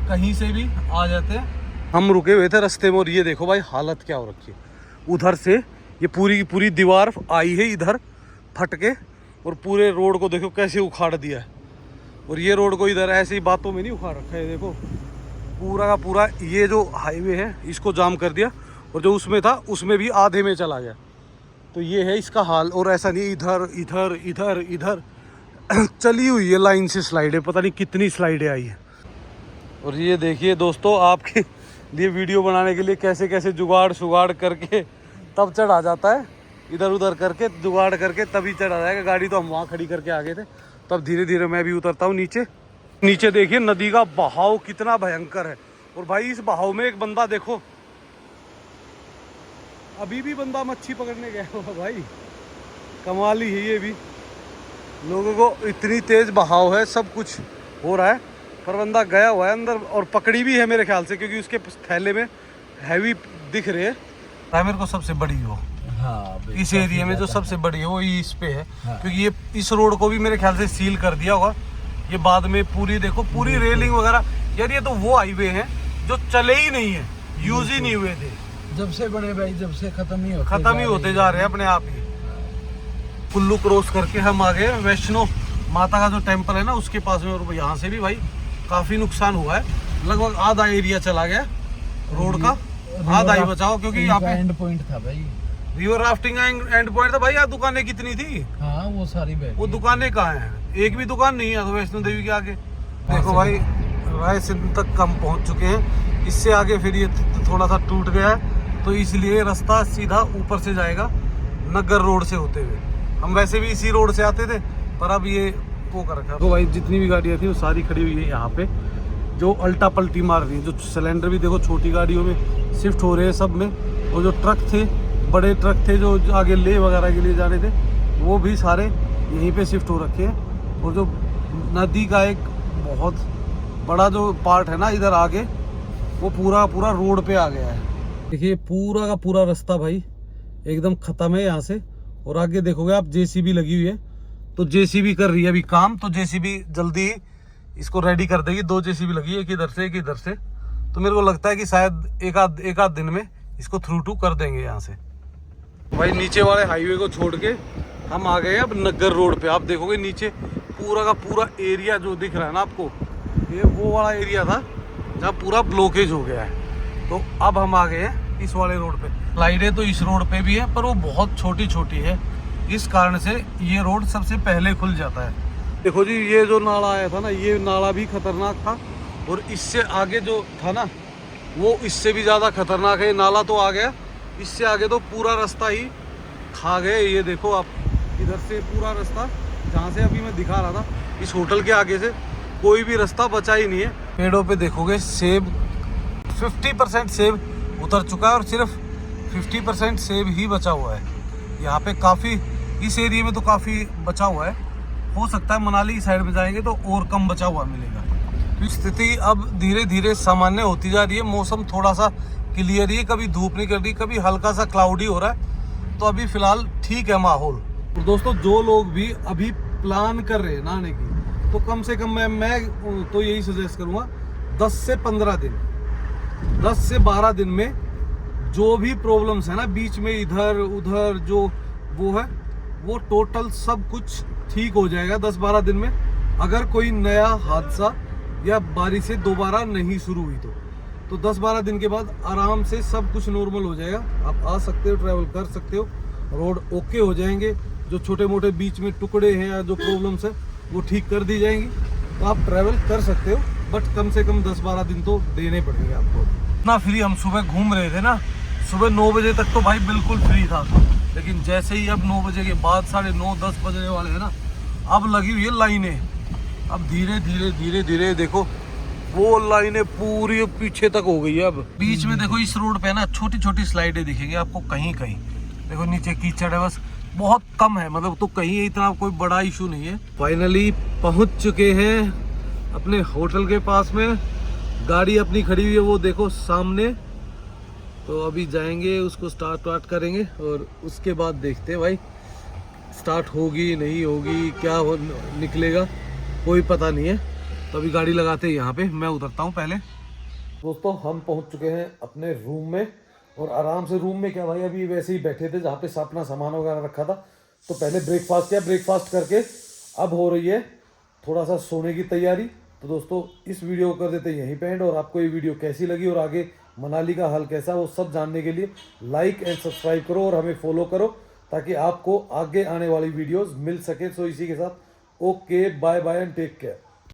कहीं से भी आ जाते हैं। हम रुके हुए थे रास्ते में और ये देखो भाई हालत क्या हो रखी है। उधर से ये पूरी की पूरी दीवार आई है इधर फट के, और पूरे रोड को देखो कैसे उखाड़ दिया है। और ये रोड को इधर ऐसी बातों में नहीं उखाड़ रखा है, देखो पूरा का पूरा ये जो हाईवे है इसको जाम कर दिया, और जो उसमें था उसमें भी आधे में चला गया। तो ये है इसका हाल। और ऐसा नहीं इधर इधर इधर इधर चली हुई है लाइन से स्लाइडें, पता नहीं कितनी स्लाइडें आई है। और ये देखिए दोस्तों, आपके लिए वीडियो बनाने के लिए कैसे कैसे जुगाड़ शुगाड़ करके तब चढ़ा जाता है, इधर उधर करके जुगाड़ करके तभी चढ़ा जाएगा। गाड़ी तो हम वहाँ खड़ी करके आ गए थे, तब धीरे धीरे मैं भी उतरता हूँ नीचे। नीचे देखिए नदी का बहाव कितना भयंकर है। और भाई इस बहाव में एक बंदा देखो, अभी भी बंदा मच्छी पकड़ने गया हुआ भाई, कमाल ही है ये भी। लोगों को इतनी तेज बहाव है, सब कुछ हो रहा है, पर बंदा गया हुआ है अंदर और पकड़ी भी है मेरे ख्याल से, क्योंकि उसके थैले में हैवी दिख रहे है। मेरे को सबसे बड़ी हो इस एरिया में जो सबसे बड़ी है वो इस पे है, क्योंकि ये इस रोड को भी मेरे ख्याल से सील कर दिया होगा। ये बाद में पूरी देखो पूरी रेलिंग वगैरह, यार ये तो वो हाईवे है जो चले ही नहीं है, यूज ही नहीं हुए थे, जब से बने भाई, जब से खत्म ही होते जा रहे हैं अपने आप ही। कुल्लू क्रॉस करके हम आ गए वैष्णो माता का जो टेम्पल है ना उसके पास में। और यहाँ से भी भाई काफी नुकसान हुआ है, लगभग आधा एरिया चला गया रोड का, आधा ही बचाओ, क्योंकि यहाँ पे एंड पॉइंट था भाई, रिवर राफ्टिंग एंड पॉइंट था भाई। यहाँ दुकानें कितनी थी, हाँ वो सारी वो दुकानें कहाँ हैं, एक भी दुकान नहीं है वैष्णो देवी के आगे। देखो भाई रायसेन तक हम पहुँच चुके हैं, इससे आगे फिर ये थोड़ा सा टूट गया है, तो इसलिए रास्ता सीधा ऊपर से जाएगा नगर रोड से होते हुए। हम वैसे भी इसी रोड से आते थे, पर अब ये वो कर रखा। तो भाई जितनी भी गाड़ियाँ थी वो सारी खड़ी हुई है यहाँ पे, जो अल्टा पल्टी मार रही है। जो सिलेंडर भी देखो छोटी गाड़ियों में शिफ्ट हो रहे हैं सब में, और जो ट्रक थे, बड़े ट्रक थे जो आगे ले वगैरह के लिए जा रहे थे, वो भी सारे यहीं पे शिफ्ट हो रखे हैं। और जो नदी का एक बहुत बड़ा जो पार्ट है ना इधर आगे, वो पूरा पूरा रोड पे आ गया है। देखिए पूरा का पूरा रास्ता भाई एकदम ख़त्म है यहाँ से। और आगे देखोगे आप जेसीबी लगी हुई है, तो जेसीबी कर रही है अभी काम, तो जेसीबी जल्दी इसको रेडी कर देगी। 2 जेसीबी लगी है, एक इधर से एक इधर से। तो मेरे को लगता है कि शायद एक आध दिन में इसको थ्रू टू कर देंगे यहाँ से। भाई नीचे वाले हाईवे को छोड़ के हम आ गए हैं अब नगर रोड पे। आप देखोगे नीचे पूरा का पूरा एरिया जो दिख रहा है ना आपको, ये वो वाला एरिया था जहाँ पूरा ब्लॉकेज हो गया है। तो अब हम आ गए हैं इस वाले रोड पे। स्लाइडें तो इस रोड पे भी है, पर वो बहुत छोटी छोटी है, इस कारण से ये रोड सबसे पहले खुल जाता है। देखो जी, ये जो नाला आया था ना, ये नाला भी खतरनाक था, और इससे आगे जो था ना वो इससे भी ज़्यादा खतरनाक है। नाला तो आ गया, इससे आगे तो पूरा रास्ता ही खा गए। ये देखो आप, इधर से पूरा रास्ता जहाँ से अभी मैं दिखा रहा था, इस होटल के आगे से कोई भी रास्ता बचा ही नहीं है। पेड़ों पे देखोगे सेब 50% सेब उतर चुका है, और सिर्फ 50% सेब ही बचा हुआ है। यहाँ पे काफ़ी, इस एरिया में तो काफ़ी बचा हुआ है। हो सकता है मनाली साइड में जाएंगे तो और कम बचा हुआ मिलेगा। तो स्थिति अब धीरे धीरे सामान्य होती जा रही है। मौसम थोड़ा सा क्लियर ही है, कभी धूप निकल रही, कभी हल्का सा क्लाउडी हो रहा है, तो अभी फिलहाल ठीक है माहौल। और दोस्तों जो लोग भी अभी प्लान कर रहे हैं नहाने की, तो कम से कम मैं तो यही सजेस्ट करूँगा 10 से 15 दिन, 10 से 12 दिन में जो भी प्रॉब्लम्स है ना बीच में इधर उधर जो वो है, वो टोटल सब कुछ ठीक हो जाएगा 10-12 दिन में। अगर कोई नया हादसा या बारिश से दोबारा नहीं शुरू हुई तो 10-12 दिन के बाद आराम से सब कुछ नॉर्मल हो जाएगा। आप आ सकते हो, ट्रैवल कर सकते हो, रोड ओके हो जाएंगे। जो छोटे मोटे बीच में टुकड़े हैं या जो प्रॉब्लम्स है वो ठीक कर दी जाएंगी, तो आप ट्रैवल कर सकते हो। बट कम से कम 10-12 दिन तो देने पड़ेंगे आपको। इतना फ्री हम सुबह घूम रहे थे ना, सुबह 9 बजे तक तो भाई बिल्कुल फ्री था, लेकिन जैसे ही अब 9 बजे के बाद 9:30-10 बजने वाले हैं ना, अब लगी हुई है लाइनें। अब धीरे धीरे धीरे धीरे देखो वो लाइनें पूरी पीछे तक हो गई है। अब बीच में देखो इस रोड पे ना छोटी छोटी स्लाइडें दिखेंगी आपको कहीं कहीं। देखो नीचे कीचड़ है, बस बहुत कम है, मतलब तो कहीं इतना कोई बड़ा इशू नहीं है। फाइनली पहुंच चुके हैं अपने होटल के पास में। गाड़ी अपनी खड़ी हुई है वो देखो सामने। तो अभी जाएंगे उसको स्टार्ट वार्ट करेंगे और उसके बाद देखते हैं भाई स्टार्ट होगी नहीं होगी, क्या निकलेगा कोई पता नहीं है। तो अभी गाड़ी लगाते हैं यहाँ पे, मैं उतरता हूँ पहले। दोस्तों हम पहुँच चुके हैं अपने रूम में और आराम से रूम में क्या भाई अभी वैसे ही बैठे थे जहाँ पे अपना सामान वगैरह रखा था। तो पहले ब्रेकफास्ट किया, ब्रेकफास्ट करके अब हो रही है थोड़ा सा सोने की तैयारी। तो दोस्तों इस वीडियो को कर देते हैं यहीं पे एंड। और आपको ये वीडियो कैसी लगी और आगे मनाली का हाल कैसा वो सब जानने के लिए लाइक एंड सब्सक्राइब करो और हमें फॉलो करो ताकि आपको आगे आने वाली वीडियोस मिल सके। सो इसी के साथ okay bye bye and take care.